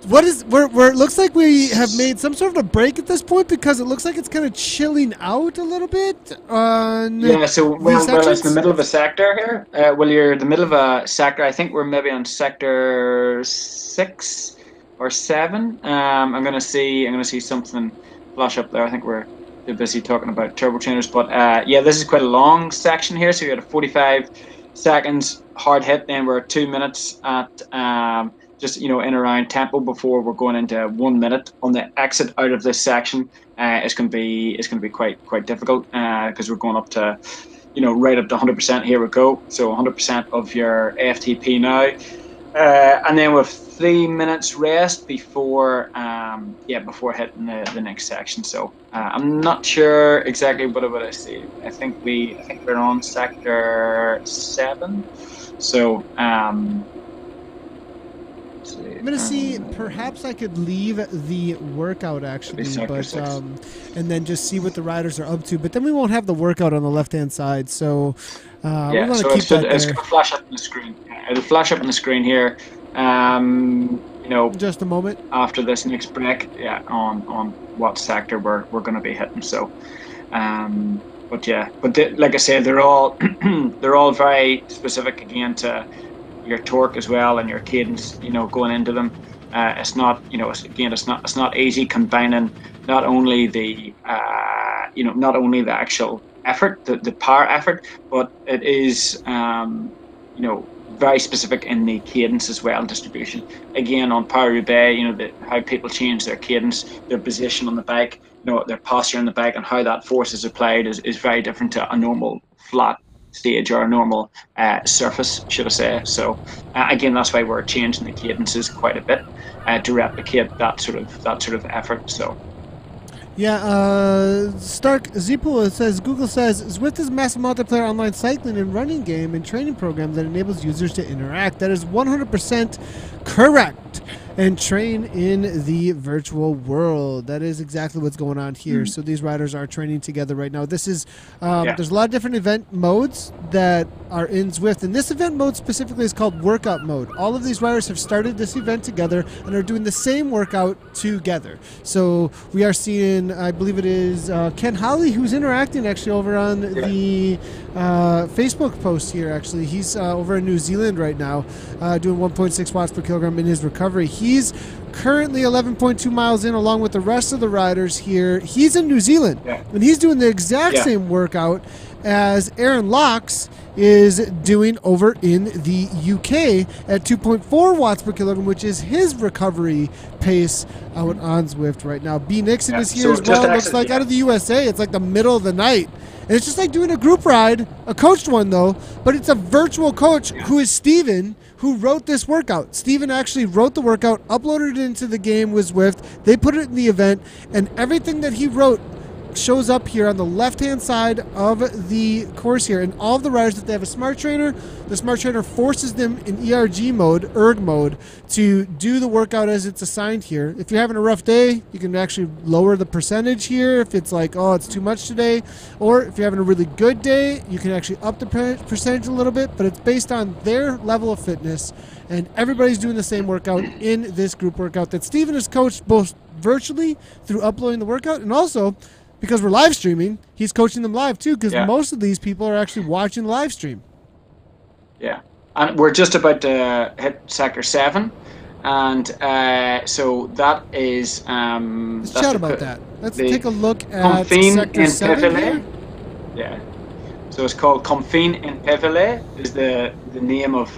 Where it looks like we have made some sort of a break at this point, because it looks like it's kind of chilling out a little bit. So we're in the middle of a sector here. You're in the middle of a sector. I think we're maybe on sector 6 or 7. I'm gonna see something flash up there. I think we're too busy talking about turbo trainers, but this is quite a long section here. So you had a 45 seconds hard hit, then we're at 2 minutes at just in around tempo before we're going into 1 minute. On the exit out of this section, it's going to be quite difficult because we're going up to right up to 100%. Here we go. So 100% of your AFTP now, and then with 3 minutes rest before hitting the next section. So I'm not sure exactly what I see. I think we're on sector 7. So I'm gonna see. Perhaps I could leave the workout actually, but and then just see what the riders are up to. But then we won't have the workout on the left-hand side. So we're gonna keep that there. It's gonna flash up on the screen. It'll flash up on the screen here. Just a moment. After this next break, on what sector we're going to be hitting. So, like I said, they're all they're all very specific again to your torque as well and your cadence. Going into them, it's not it's not easy combining not only the actual effort, the power effort, but it is very specific in the cadence as well, distribution. Again, on Paris-Roubaix, how people change their cadence, their position on the bike, their posture on the bike, and how that force is applied is very different to a normal flat stage or a normal surface, should I say. So again, that's why we're changing the cadences quite a bit to replicate that sort of effort. So. Yeah, Stark Zipul says, Google says, Zwift is a massive multiplayer online cycling and running game and training program that enables users to interact. That is 100% correct. And train in the virtual world. That is exactly what's going on here. So these riders are training together right now. This is there's a lot of different event modes that are in Zwift, and this event mode specifically is called workout mode. All of these riders have started this event together and are doing the same workout together. So we are seeing, I believe it is Ken Holly, who's interacting actually over on the Facebook post here. Actually, he's over in New Zealand right now, doing 1.6 watts per kilogram in his recovery. He's currently 11.2 miles in, along with the rest of the riders here. He's in New Zealand, and he's doing the exact same workout as Aaron Locks is doing over in the UK at 2.4 watts per kilogram, which is his recovery pace out on Zwift right now. B. Nixon is here as well. It looks like out of the USA, it's like the middle of the night. And it's just like doing a group ride, a coached one though, but it's a virtual coach who is Steven, who wrote this workout. Steven actually wrote the workout, uploaded it into the game with Zwift. They put it in the event, and everything that he wrote shows up here on the left-hand side of the course here. And all of the riders, if they have a smart trainer, the smart trainer forces them in ERG mode, erg mode, to do the workout as it's assigned here. If you're having a rough day, you can actually lower the percentage here if it's like, oh, it's too much today. Or if you're having a really good day, you can actually up the percentage a little bit, but it's based on their level of fitness. And everybody's doing the same workout in this group workout that Steven has coached both virtually through uploading the workout, and also because we're live streaming, he's coaching them live too, because most of these people are actually watching the live stream. Yeah, and we're just about to hit sector 7, and so that is. Let's chat about that. Let's take a look at sector 7 here. Yeah, so it's called Confine in Pevelet is the name of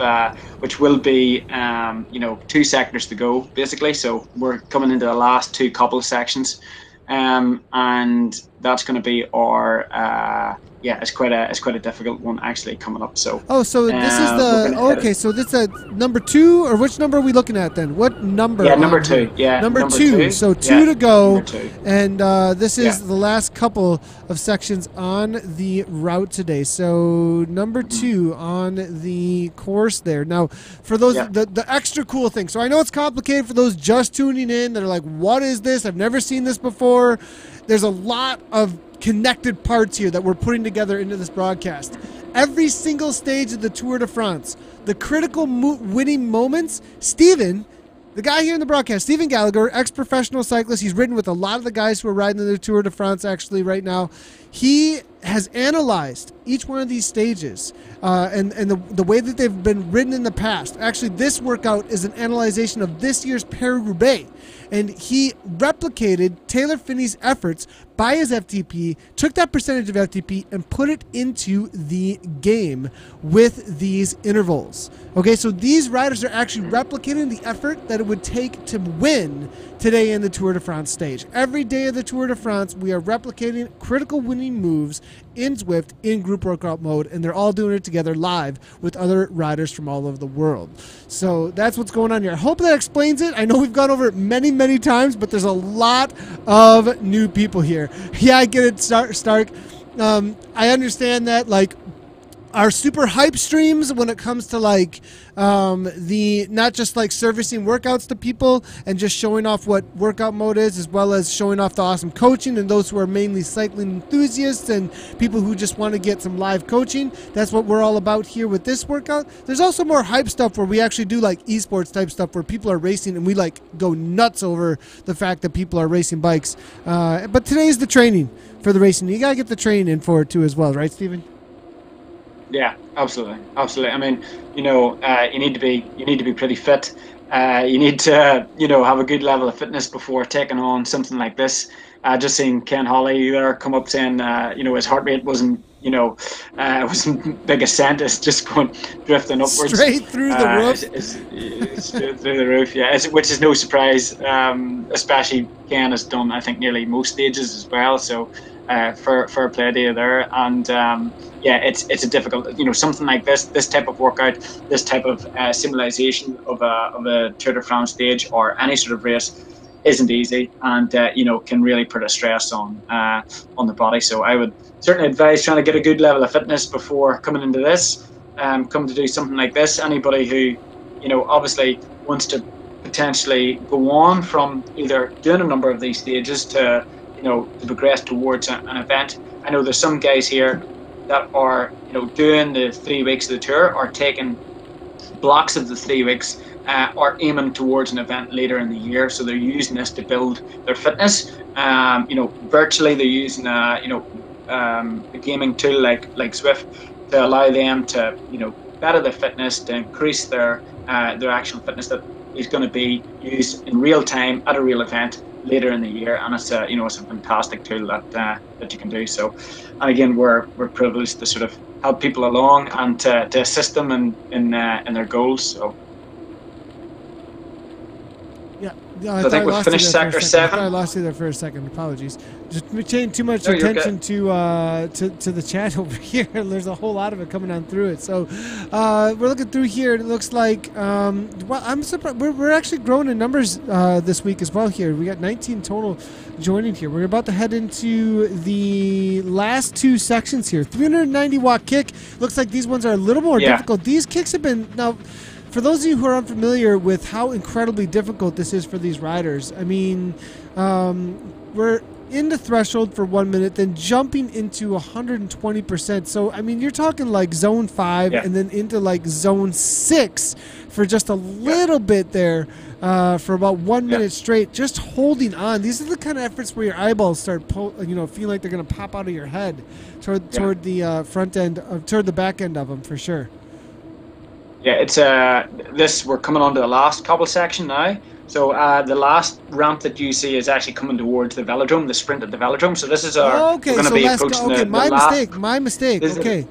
which will be 2 sectors to go basically. So we're coming into the last 2 couple of sections. And that's going to be our it's quite a difficult one actually coming up. So this is the so this is number 2, or which number are we looking at then? What number? Yeah, number 2. Yeah, number 2. So 2 to go, and this is the last couple of sections on the route today. So number 2 on the course there. Now, for those the extra cool thing. So I know it's complicated for those just tuning in that are like, "What is this? I've never seen this before." There's a lot of connected parts here that we're putting together into this broadcast. Every single stage of the Tour de France, the critical winning moments, Steven, the guy here in the broadcast, Steven Gallagher, ex-professional cyclist, he's ridden with a lot of the guys who are riding the Tour de France actually right now. He has analyzed each one of these stages and the way that they've been ridden in the past. Actually, this workout is an analyzation of this year's Paris-Roubaix. And he replicated Taylor Phinney's efforts by his FTP, took that percentage of FTP, and put it into the game with these intervals. Okay, so these riders are actually replicating the effort that it would take to win today in the Tour de France stage. Every day of the Tour de France, we are replicating critical winning moves in Zwift in group workout mode, and they're all doing it together live with other riders from all over the world. So that's what's going on here. I hope that explains it. I know we've gone over it many times, but there's a lot of new people here. Yeah, I get it, Stark. I understand that, like, our super hype streams when it comes to like the not just like servicing workouts to people and just showing off what workout mode is, as well as showing off the awesome coaching and those who are mainly cycling enthusiasts and people who just want to get some live coaching. That's what we're all about here with this workout. There's also more hype stuff where we actually do like esports type stuff where people are racing and we like go nuts over the fact that people are racing bikes. But today is the training for the racing. You gotta get the training in for it too as well, right, Stephen? Yeah, absolutely. I mean, you need to be pretty fit. You need to, have a good level of fitness before taking on something like this. Just seeing Ken Holly there come up saying, his heart rate wasn't, wasn't big ascent. It's just going drifting upwards, straight through the roof. It's through the roof, yeah. Which is no surprise. Especially Ken has done, I think, nearly most stages as well. So, fair play to you there. And it's a difficult, something like this type of workout, this type of simulation of a Tour de France stage or any sort of race isn't easy, and can really put a stress on the body. So I would certainly advise trying to get a good level of fitness before coming into this. Come to do something like this. Anybody who obviously wants to potentially go on from either doing a number of these stages to to progress towards an event. I know there's some guys here that are doing the 3 weeks of the tour, or taking blocks of the 3 weeks, are aiming towards an event later in the year. So they're using this to build their fitness. Virtually they're using a gaming tool like Zwift to allow them to better their fitness, to increase their actual fitness that is going to be used in real time at a real event later in the year. And it's a it's a fantastic tool that you can do. So, and again, we're privileged to sort of help people along and to assist them in their goals. So. Yeah, so I think we've finished Sector 7. I lost you there for a second. Apologies. Just paying too much attention to the chat over here. There's a whole lot of it coming on through it. So we're looking through here, and it looks like I'm surprised. We're actually growing in numbers this week as well. Here we got 19 total joining here. We're about to head into the last 2 sections here. 390 watt kick. Looks like these ones are a little more difficult. These kicks have been now. For those of you who are unfamiliar with how incredibly difficult this is for these riders, I mean, we're in the threshold for 1 minute, then jumping into 120%. So, I mean, you're talking like zone 5 and then into like zone 6 for just a little bit there for about 1 minute straight, just holding on. These are the kind of efforts where your eyeballs start, feeling like they're going to pop out of your head toward the front end, toward the back end of them for sure. Yeah, it's we're coming on to the last cobble section now. So the last ramp that you see is actually coming towards the velodrome, the sprint at the velodrome. So this is we're going to be approaching the last. My mistake. Okay.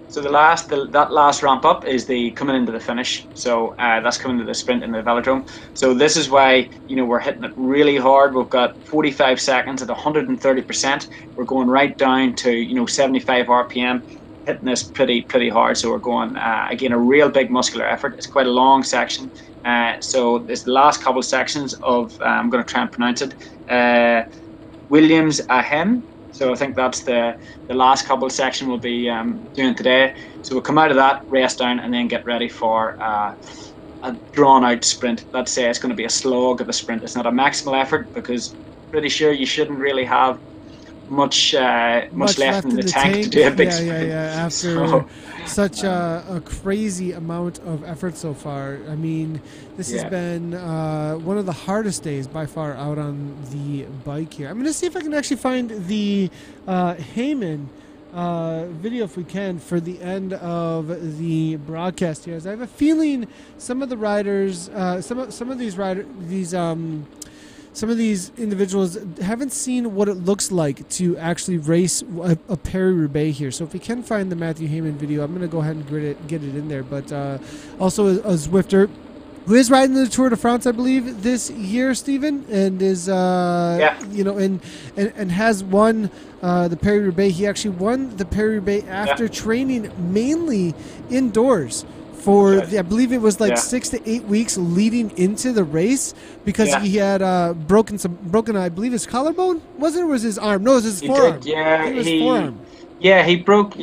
So that last ramp up is the coming into the finish. So that's coming to the sprint in the velodrome. So this is why we're hitting it really hard. We've got 45 seconds at 130%. We're going right down to 75 RPM. Hitting this pretty hard, so we're going again a real big muscular effort. It's quite a long section, so it's the last couple of sections of I'm going to try and pronounce it, Williams Ahem. So I think that's the last couple of section we'll be doing today. So we'll come out of that, rest down, and then get ready for a drawn out sprint. Let's say it's going to be a slog of a sprint. It's not a maximal effort because pretty sure you shouldn't really have much left in the tank to do a big sprint. After such a crazy amount of effort so far. I mean, this has been one of the hardest days by far out on the bike here. I'm going to see if I can actually find the Heyman video, if we can, for the end of the broadcast here. As I have a feeling some of the riders, some of these individuals haven't seen what it looks like to actually race a Paris-Roubaix here. So if we can find the Matthew Heyman video, I'm going to go ahead and get it in there. But also a Zwifter who is riding the Tour de France, I believe, this year, Stephen, and is and has won the Paris-Roubaix. He actually won the Paris-Roubaix after training mainly indoors for I believe it was like 6 to 8 weeks leading into the race, because he had broken I believe his collarbone, was it, or was his arm? No, it was his forearm. Did, yeah, his forearm. he broke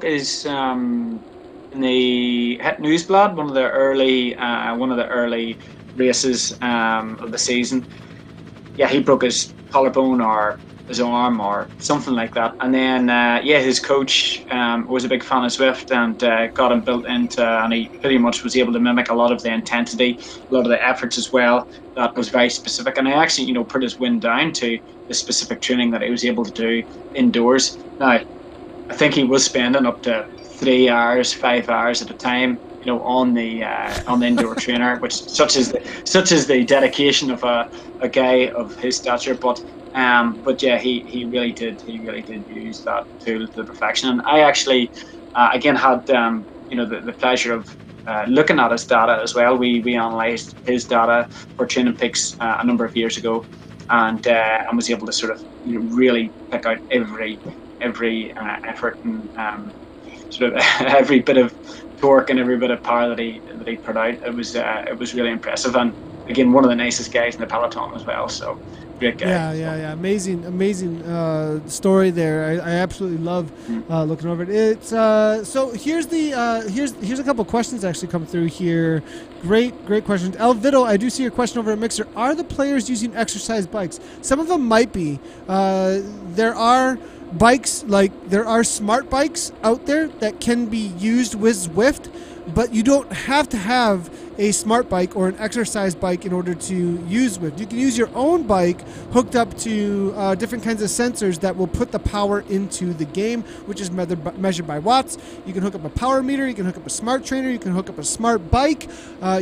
his in the Het Nieuwsblad, one of the early races of the season. Yeah, he broke his collarbone or his arm or something like that. And then his coach was a big fan of Zwift and got him built into, and he pretty much was able to mimic a lot of the intensity, a lot of the efforts as well. That was very specific, and I actually, put his win down to the specific training that he was able to do indoors. Now, I think he was spending up to 3 hours, 5 hours at a time, on the indoor trainer, which such is the dedication of a guy of his stature. But yeah, he really did use that tool to perfection. And I actually again had the pleasure of looking at his data as well. We analysed his data for Training Peaks a number of years ago, and was able to sort of really pick out every effort and sort of every bit of torque and every bit of power that he put out. It was really impressive, and again, one of the nicest guys in the peloton as well. So great guy. Yeah. Amazing story there. I absolutely love looking over it. It's so here's a couple of questions actually come through here. Great questions. El Vido, I do see your question over at Mixer. Are the players using exercise bikes? Some of them might be. There are bikes, like there are smart bikes out there that can be used with Zwift, but you don't have to have a smart bike or an exercise bike in order to use Zwift. You can use your own bike hooked up to different kinds of sensors that will put the power into the game, which is measured by watts. You can hook up a power meter, you can hook up a smart trainer, you can hook up a smart bike.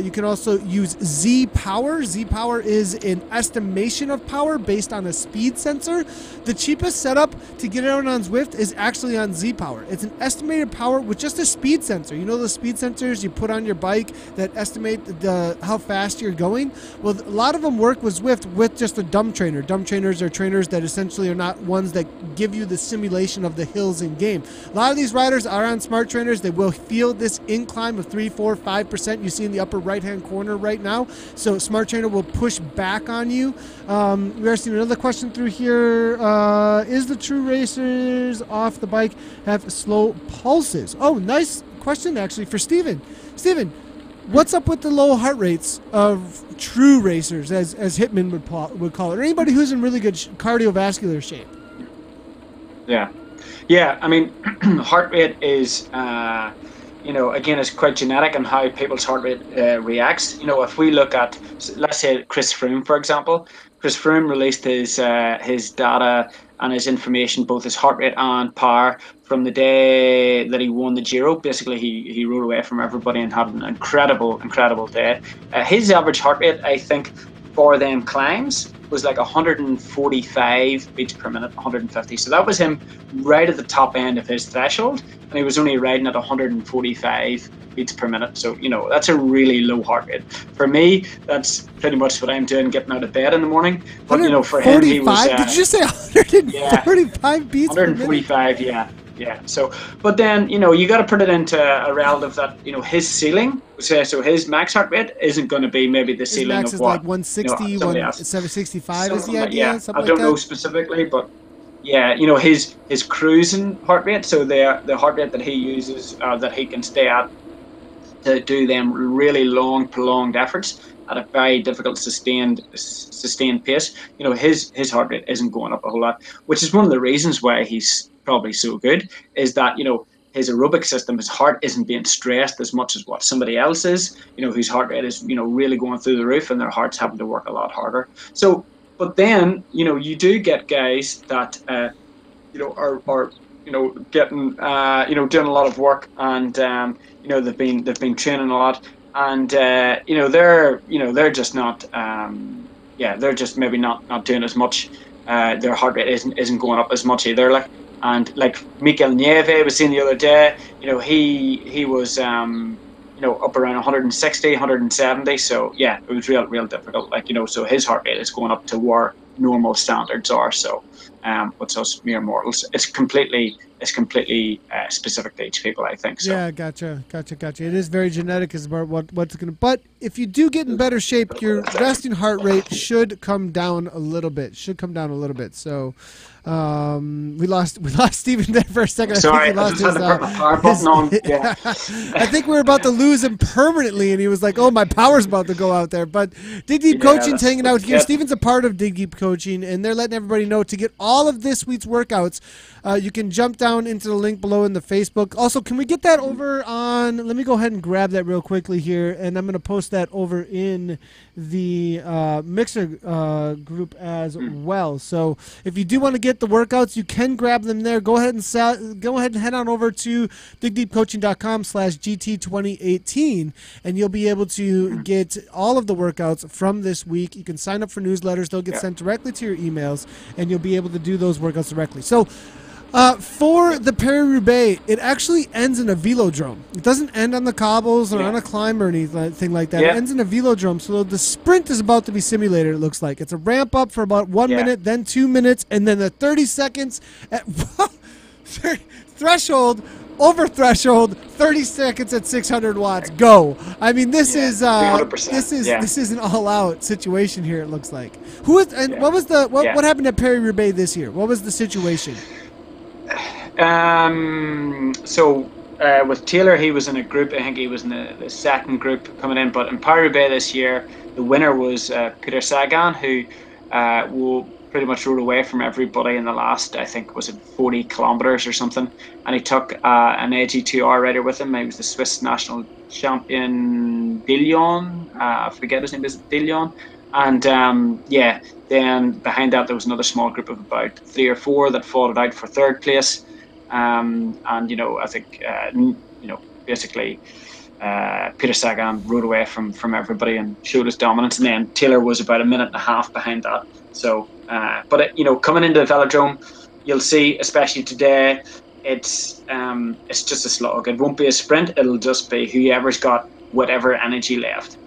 You can also use Z-Power. Z-Power is an estimation of power based on a speed sensor. The cheapest setup to get it out on Zwift is actually on Z-Power. It's an estimated power with just a speed sensor. You know the speed sensors you put on your bike that estimate how fast you're going? Well, a lot of them work with Zwift with just a dumb trainer. Dumb trainers are trainers that essentially are not ones that give you the simulation of the hills in game. A lot of these riders are on smart trainers. They will feel this incline of 3, 4, 5% you see in the upper right-hand corner right now. So smart trainer will push back on you. We are seeing another question through here. Is the true racers off the bike have slow pulses? Oh, nice question actually for Steven. Steven, what's up with the low heart rates of true racers, as Hitman would call it, or anybody who's in really good cardiovascular shape? Yeah. I mean, heart rate is, again, it's quite genetic on how people's heart rate reacts. If we look at, let's say, Chris Froome, for example, Chris Froome released his data and his information, both his heart rate and power, from the day that he won the Giro. Basically, he rode away from everybody and had an incredible day. His average heart rate, I think, for them climbs was like 145 beats per minute, 150. So that was him right at the top end of his threshold, and he was only riding at 145 beats per minute. So, that's a really low heart rate. For me, that's pretty much what I'm doing getting out of bed in the morning. But, for him, he was... Did you say 145 beats 145, yeah. So, but then, you got to put it into a relative that, his ceiling, so his max heart rate isn't going to be maybe the ceiling of what... His max is like 160, 765 is the idea? Yeah, I don't know specifically, but yeah, his cruising heart rate, so the heart rate that he uses, that he can stay at to do them really long, prolonged efforts at a very difficult, sustained pace, his heart rate isn't going up a whole lot, which is one of the reasons why he's probably so good, is that, his aerobic system, his heart isn't being stressed as much as what somebody else is, whose heart rate is, really going through the roof, and their heart's having to work a lot harder. So, but then, you do get guys that, are getting, doing a lot of work, and, they've been training a lot, and, they're just not, they're just maybe not doing as much. Their heart rate isn't going up as much either. And like Mikel Nieve was seen the other day, he was up around 160, 170. So yeah, it was real difficult. So his heart rate is going up to where normal standards are. So what's us mere mortals. It's completely specific to each people, I think. So. Yeah, gotcha. It is very genetic as about what's going to. But if you do get in better shape, your resting heart rate should come down a little bit. So. We lost Steven there for a second. Sorry, I think he lost I just had the power button on. Yeah. I think we were about to lose him permanently, and he was like, "Oh, my power's about to go out there." But Dig Deep Coaching's hanging out here. Steven's a part of Dig Deep Coaching, and they're letting everybody know to get all of this week's workouts. You can jump down into the link below in the Facebook. Also, can we get that over on? Let me go ahead and grab that real quickly here, and I'm going to post that over in the Mixer group as well. So if you do want to get the workouts, you can grab them there. Go ahead and head on over to digdeepcoaching.com/GT2018, and you'll be able to get all of the workouts from this week. You can sign up for newsletters; they'll get sent directly to your emails, and you'll be able to do those workouts directly. So. For the Paris-Roubaix, it actually ends in a velodrome. It doesn't end on the cobbles or on a climb or anything like that. It ends in a velodrome. So the sprint is about to be simulated, it looks like. It's a ramp up for about 1 minute, then 2 minutes, and then the 30 seconds at threshold, over threshold, 30 seconds at 600 watts. Go. I mean, this is an all-out situation here, it looks like. What happened at Paris-Roubaix this year? What was the situation? With Taylor, he was in a group. I think he was in the second group coming in. But in Paris-Roubaix this year, the winner was Peter Sagan, who pretty much rode away from everybody in the last, I think, was it 40 kilometers or something. And he took an AG2R rider with him. He was the Swiss national champion, Dillon. I forget his name, is it Dillon? And then behind that there was another small group of about 3 or 4 that fought it out for third place. I think basically Peter Sagan rode away from everybody and showed his dominance, and then Taylor was about a minute and a half behind that. So, coming into the velodrome, you'll see, especially today, it's just a slog. It won't be a sprint. It'll just be whoever's got whatever energy left.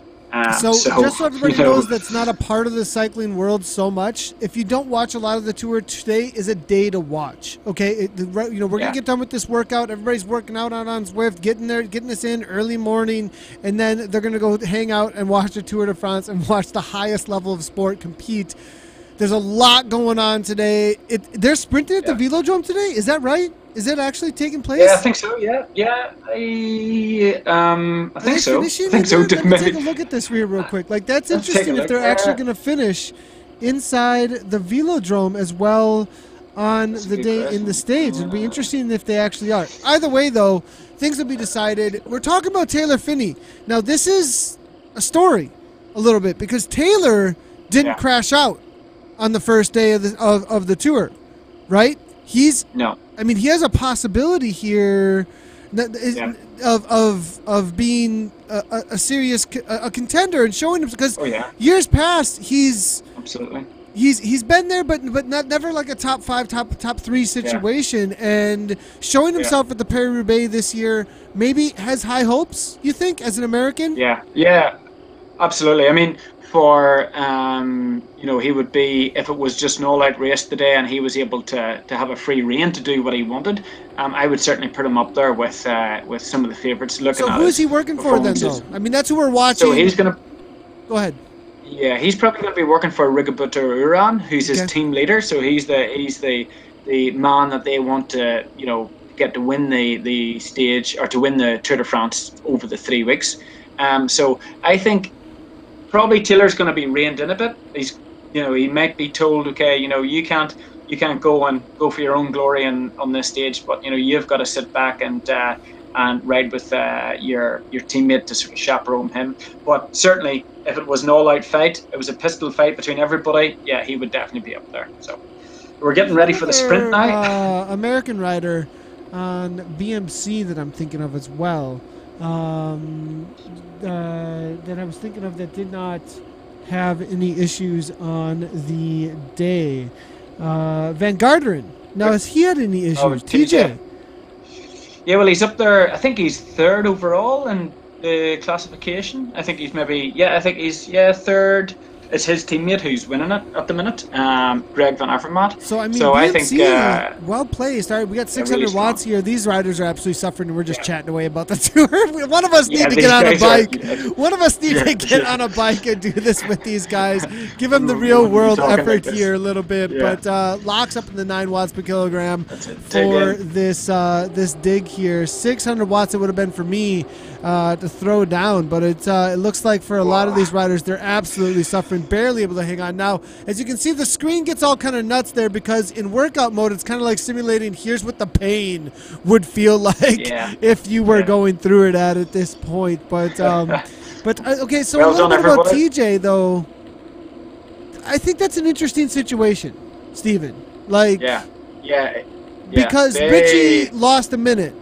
So just so everybody knows that's not a part of the cycling world so much, if you don't watch a lot of the tour, today is a day to watch. Okay, we're gonna get done with this workout. Everybody's working out on Zwift, getting this in early morning, and then they're gonna go hang out and watch the Tour de France and watch the highest level of sport compete. There's a lot going on today. They're sprinting at the velodrome today. Is that right? Is it actually taking place? Yeah, I think so. Yeah. I think so. Let me take a look at this real quick. Like, that's interesting if they're actually going to finish inside the velodrome as well on the day in the stage. It'd be interesting if they actually are. Either way, though, things will be decided. We're talking about Taylor Phinney. Now, this is a story a little bit because Taylor didn't crash out on the first day of the tour, right? He has a possibility here of being a serious contender and showing him, because years past he's been there, but never like a top 5, top 3 situation, and showing himself at the Paris-Roubaix this year maybe has high hopes, you think, as an American? Yeah, absolutely. I mean, for he would be, if it was just an all-out race today and he was able to have a free rein to do what he wanted, I would certainly put him up there with some of the favourites. So who is he working for then, though? I mean, that's who we're watching. So he's gonna go ahead. Yeah, he's probably going to be working for Rigoberto Urán, who's his team leader. So he's the man that they want to get to win the stage, or to win the Tour de France over the 3 weeks. So I think probably Taylor's going to be reined in a bit. He might be told, okay, you can't go for your own glory on this stage, but you've got to sit back and ride with your teammate to sort of chaperone him. But certainly, if it was an all-out fight, it was a pistol fight between everybody, yeah, he would definitely be up there. So we're getting ready for the sprint now. American rider on BMC that I'm thinking of as well. That I was thinking of that did not have any issues on the day. Van Garderen. Now, has he had any issues? TJ. Yeah, well, he's up there. I think he's 3rd overall in the classification. I think he's third. it's his teammate who's winning it at the minute, Greg Van Avermaet. So I mean, so BMC, I think well placed. All right, we got 600 really watts here. These riders are absolutely suffering, and we're just chatting away about the tour. One of us need to these get on a guys are- bike. One of us need to get on a bike and do this with these guys. Give them the real world talking like effort this. here a little bit. Yeah. But Locke's up in the 9 watts per kilogram That's it. Dig for in. this dig here. 600 watts it would have been for me to throw down, but it looks like for a lot of these riders, they're absolutely suffering, barely able to hang on. Now, as you can see, the screen gets all kind of nuts there because in workout mode, it's kind of like simulating here's what the pain would feel like Yeah. if you were Yeah. going through it at this point. But okay, so Well a little done, bit about everybody. TJ though. I think that's an interesting situation, Steven. Like, Yeah. because They- Richie lost a minute,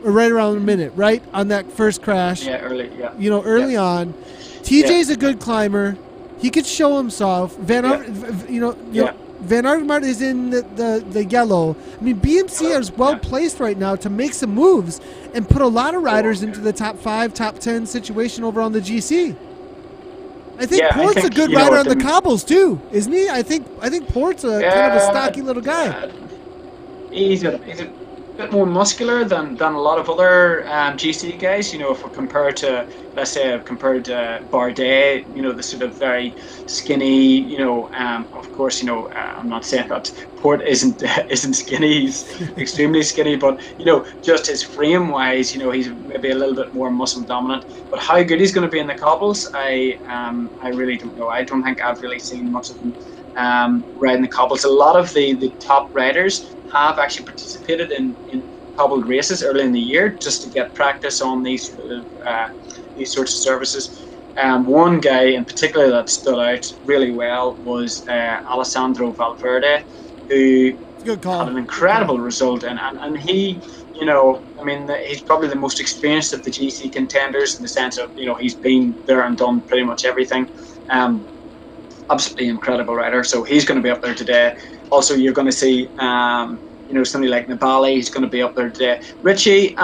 or right around a minute, right on that first crash. Yeah, early. Yeah. You know, early on, TJ's a good climber. He could show himself. Van Avermaet is in the yellow. I mean, BMC is well placed right now to make some moves and put a lot of riders into the top 5, top 10 situation over on the GC. I think Yeah, I Port's a think, good you know, rider at on the the- cobbles too, isn't he? I think Port's a kind of a stocky little guy. He's a bit more muscular than a lot of other GC guys. You know, if we compare to, let's say, I've compared to Bardet, you know, the sort of very skinny, you know, of course, you know, I'm not saying that Port isn't skinny, he's extremely skinny, but, you know, just his frame wise, you know, he's maybe a little bit more muscle dominant. But how good he's going to be in the cobbles, I really don't know. I don't think I've really seen much of him riding the cobbles. A lot of the top riders have actually participated in cobbled races early in the year just to get practice on these sorts of services. One guy in particular that stood out really well was Alessandro Valverde, who Good call. had an incredible result, and he, you know, I mean, he's probably the most experienced of the GC contenders in the sense of, you know, he's been there and done pretty much everything. Absolutely incredible rider, so he's going to be up there today. Also, you're going to see, you know, somebody like Nibali, he's going to be up there today. Richie,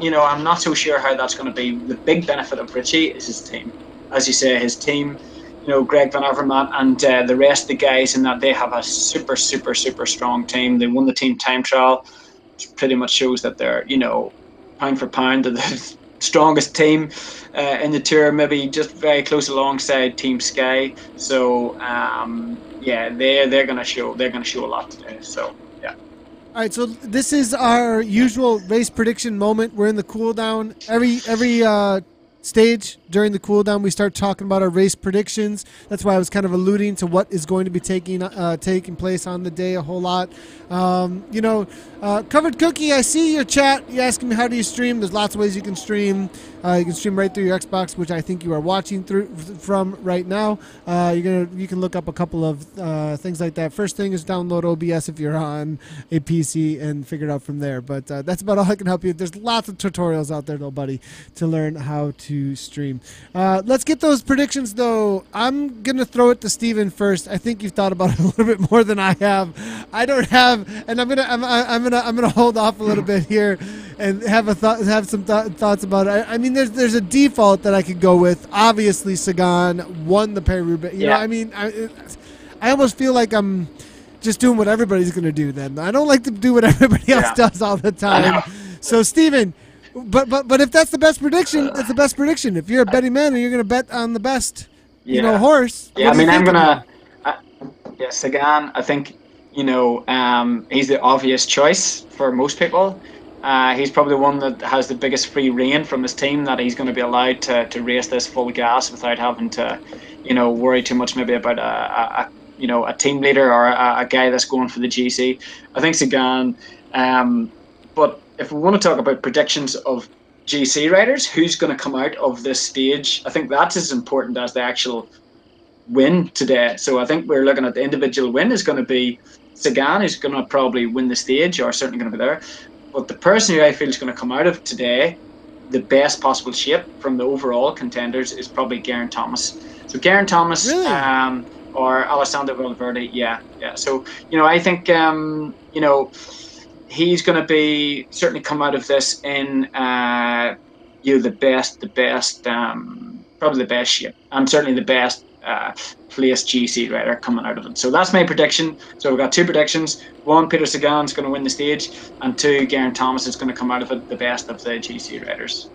you know, I'm not so sure how that's going to be. The big benefit of Richie is his team. As you say, his team, you know, Greg Van Avermaet and the rest of the guys in that, they have a super, super, super strong team. They won the team time trial, which pretty much shows that they're, you know, pound for pound, the strongest team in the tour, maybe just very close alongside Team Sky. So yeah, they're gonna show a lot today. So yeah. All right, so this is our usual race prediction moment. We're in the cool down. Every stage during the cool down, we start talking about our race predictions. That's why I was kind of alluding to what is going to be taking place on the day a whole lot. You know, Covered Cookie, I see your chat. You asking me how do you stream? There's lots of ways you can stream. You can stream right through your Xbox, which I think you are watching from right now. You can look up a couple of things like that. First thing is download OBS if you're on a PC and figure it out from there. But that's about all I can help you. There's lots of tutorials out there, though, buddy, to learn how to stream. Let's get those predictions, though. I'm gonna throw it to Steven first. I think you've thought about it a little bit more than I have. I don't have, and I'm gonna hold off a little bit here and have some thoughts about it. I mean, there's a default that I could go with. Obviously, Sagan won the Paris-Roubaix. You know, I mean, I almost feel like I'm just doing what everybody's going to do then. I don't like to do what everybody else does all the time. So, Steven, but if that's the best prediction, it's the best prediction. If you're a betting man and you're going to bet on the best, you know, horse. Yeah, I mean, I'm going to... Sagan, I think, you know, he's the obvious choice for most people. He's probably the one that has the biggest free rein from his team, that he's going to be allowed to race this full gas without having to, you know, worry too much maybe about a team leader or a guy that's going for the GC. I think Sagan. But if we want to talk about predictions of GC riders, who's going to come out of this stage, I think that's as important as the actual win today. So I think we're looking at the individual win is going to be Sagan, who's going to probably win the stage or certainly going to be there. But the person who I feel is going to come out of today, the best possible shape from the overall contenders, is probably Geraint Thomas. So Geraint Thomas, really? Or Alessandro Valverde, yeah. So, you know, I think, you know, he's going to be certainly come out of this in, you know, the best, probably the best shape, and certainly the best place GC rider coming out of it. So that's my prediction. So we've got 2 predictions. 1, Peter Sagan's going to win the stage, and 2, Geraint Thomas is going to come out of it the best of the GC riders.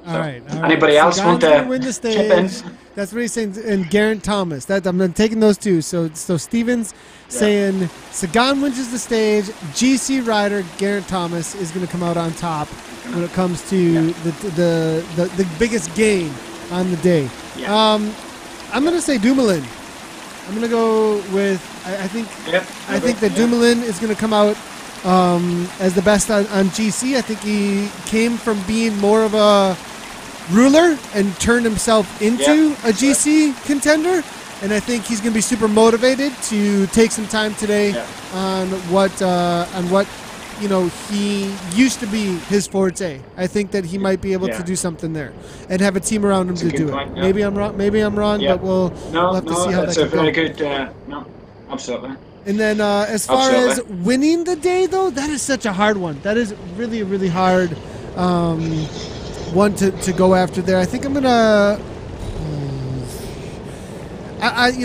All right. Anybody else want to win the stage? chip in? That's what he's saying. And Geraint Thomas. I'm taking those 2. So Steven's saying Sagan wins the stage. GC rider Geraint Thomas is going to come out on top when it comes to the biggest gain on the day. Yeah. I'm going to say Dumoulin. I'm going to go with. I think that Dumoulin is going to come out as the best on GC. I think he came from being more of a ruler and turned himself into a GC contender, and I think he's going to be super motivated to take some time today on what he used to be his forte. I think that he might be able to do something there and have a team around him to do it. Maybe I'm wrong, but we'll have to see how that goes. That's a very good. No, absolutely. And then as far as winning the day, though, that is such a hard one. That is really, really hard one to go after there. I think I'm gonna, I'm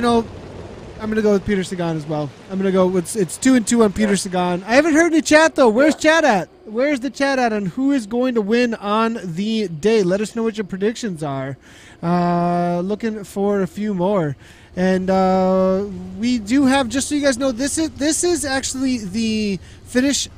gonna go with Peter Sagan as well. I'm gonna go with it's 2-2 on Peter Sagan. I haven't heard any chat though. Where's chat at? Where's the chat at on who is going to win on the day? Let us know what your predictions are. Looking for a few more. And we do have, just so you guys know, this is actually the finish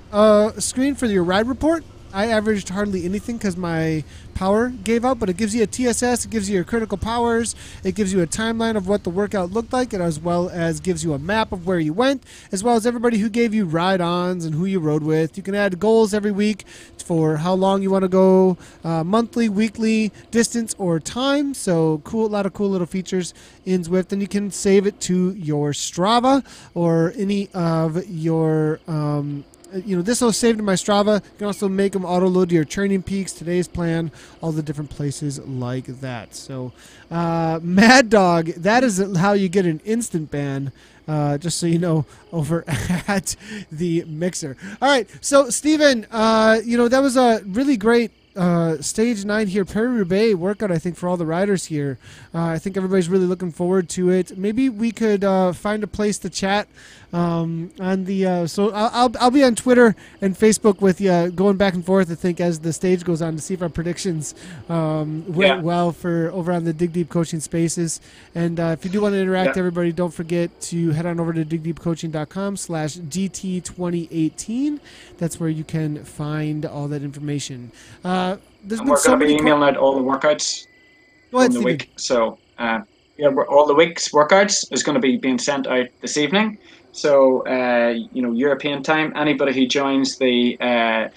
screen for your ride report. I averaged hardly anything because my power gave out, but it gives you a TSS, it gives you your critical powers, it gives you a timeline of what the workout looked like, and as well as gives you a map of where you went, as well as everybody who gave you ride-ons and who you rode with. You can add goals every week for how long you want to go, monthly, weekly, distance, or time. So cool, a lot of cool little features in Zwift, and you can save it to your Strava or any of your this will save to my Strava. You can also make them auto-load to your training peaks, today's plan, all the different places like that. So, Mad Dog, that is how you get an instant ban, just so you know, over at the Mixer. All right, so, Steven, that was a really great Stage 9 here, Paris-Roubaix workout, I think, for all the riders here. I think everybody's really looking forward to it. Maybe we could find a place to chat on the so I'll be on Twitter and Facebook with you, going back and forth, I think, as the stage goes on, to see if our predictions went well for over on the Dig Deep Coaching Spaces. And if you do want to interact, everybody, don't forget to head on over to digdeepcoaching.com/GT2018. That's where you can find all that information. There's been we're so going to be many emailing out all the workouts from the week. So all the week's workouts is going to be being sent out this evening. So European time. Anybody who joins our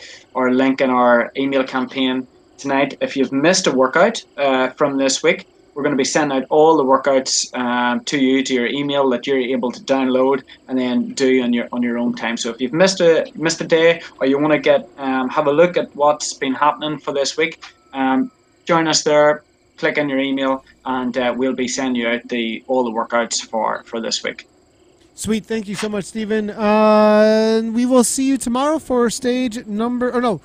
link in our email campaign tonight, if you've missed a workout from this week, we're going to be sending out all the workouts to you, to your email, that you're able to download and then do on your own time. So if you've missed a day, or you want to get have a look at what's been happening for this week, join us there. Click on your email, and we'll be sending you out all the workouts for this week. Sweet. Thank you so much, Steven. We will see you tomorrow for stage number... Or no,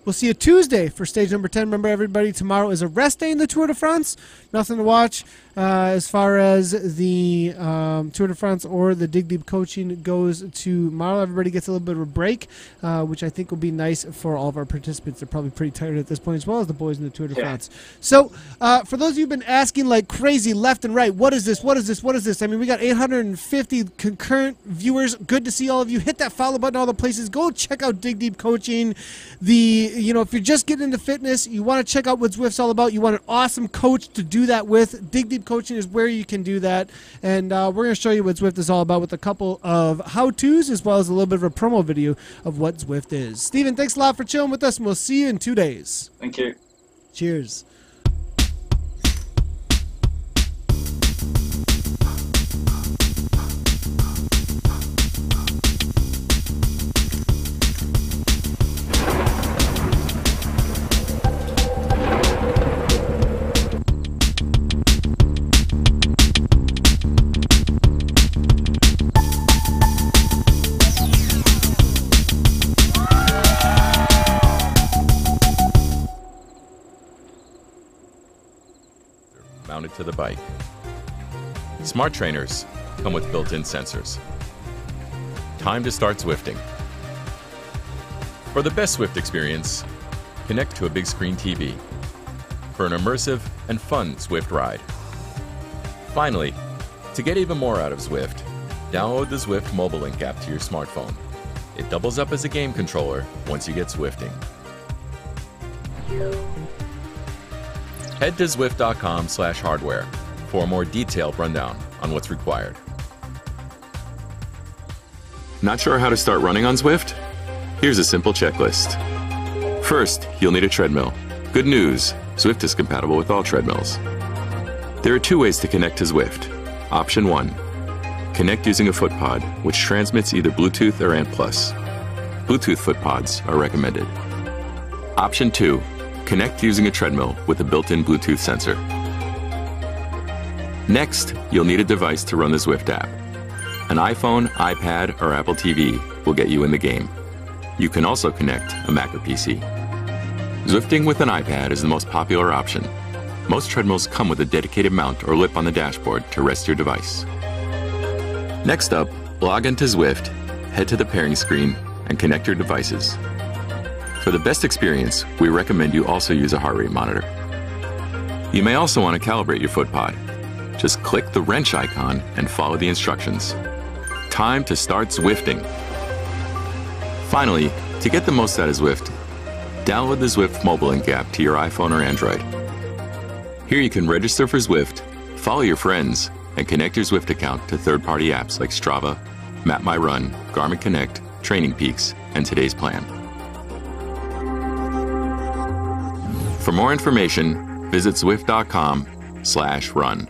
we'll see you Tuesday for stage number 10. Remember, everybody, tomorrow is a rest day in the Tour de France. Nothing to watch as far as the Tour de France or the Dig Deep Coaching goes tomorrow. Everybody gets a little bit of a break, which I think will be nice for all of our participants. They're probably pretty tired at this point, as well as the boys in the Tour de France. So for those of you who've been asking like crazy left and right, what is this? What is this? What is this? I mean, we got 850 concurrent viewers. Good to see all of you. Hit that follow button, all the places. Go check out Dig Deep Coaching. If you're just getting into fitness, you want to check out what Zwift's all about, you want an awesome coach to do that with, Dig Deep Coaching is where you can do that. And we're going to show you what Zwift is all about with a couple of how-tos, as well as a little bit of a promo video of what Zwift is. Steven, thanks a lot for chilling with us, and we'll see you in 2 days. Thank you. Cheers. Mounted to the bike. Smart trainers come with built-in sensors. Time to start Zwifting. For the best Zwift experience, connect to a big screen TV for an immersive and fun Zwift ride. Finally, to get even more out of Zwift, download the Zwift Mobile Link app to your smartphone. It doubles up as a game controller once you get Zwifting. Head to Zwift.com/hardware for a more detailed rundown on what's required. Not sure how to start running on Zwift? Here's a simple checklist. First, you'll need a treadmill. Good news, Zwift is compatible with all treadmills. There are 2 ways to connect to Zwift. Option 1, connect using a footpod, which transmits either Bluetooth or ANT+. Bluetooth footpods are recommended. Option 2, connect using a treadmill with a built-in Bluetooth sensor. Next, you'll need a device to run the Zwift app. An iPhone, iPad, or Apple TV will get you in the game. You can also connect a Mac or PC. Zwifting with an iPad is the most popular option. Most treadmills come with a dedicated mount or lip on the dashboard to rest your device. Next up, log into Zwift, head to the pairing screen, and connect your devices. For the best experience, we recommend you also use a heart rate monitor. You may also want to calibrate your footpod. Just click the wrench icon and follow the instructions. Time to start Zwifting. Finally, to get the most out of Zwift, download the Zwift Mobile Link app to your iPhone or Android. Here you can register for Zwift, follow your friends, and connect your Zwift account to third-party apps like Strava, Map My Run, Garmin Connect, Training Peaks, and Today's Plan. For more information, visit Zwift.com/run.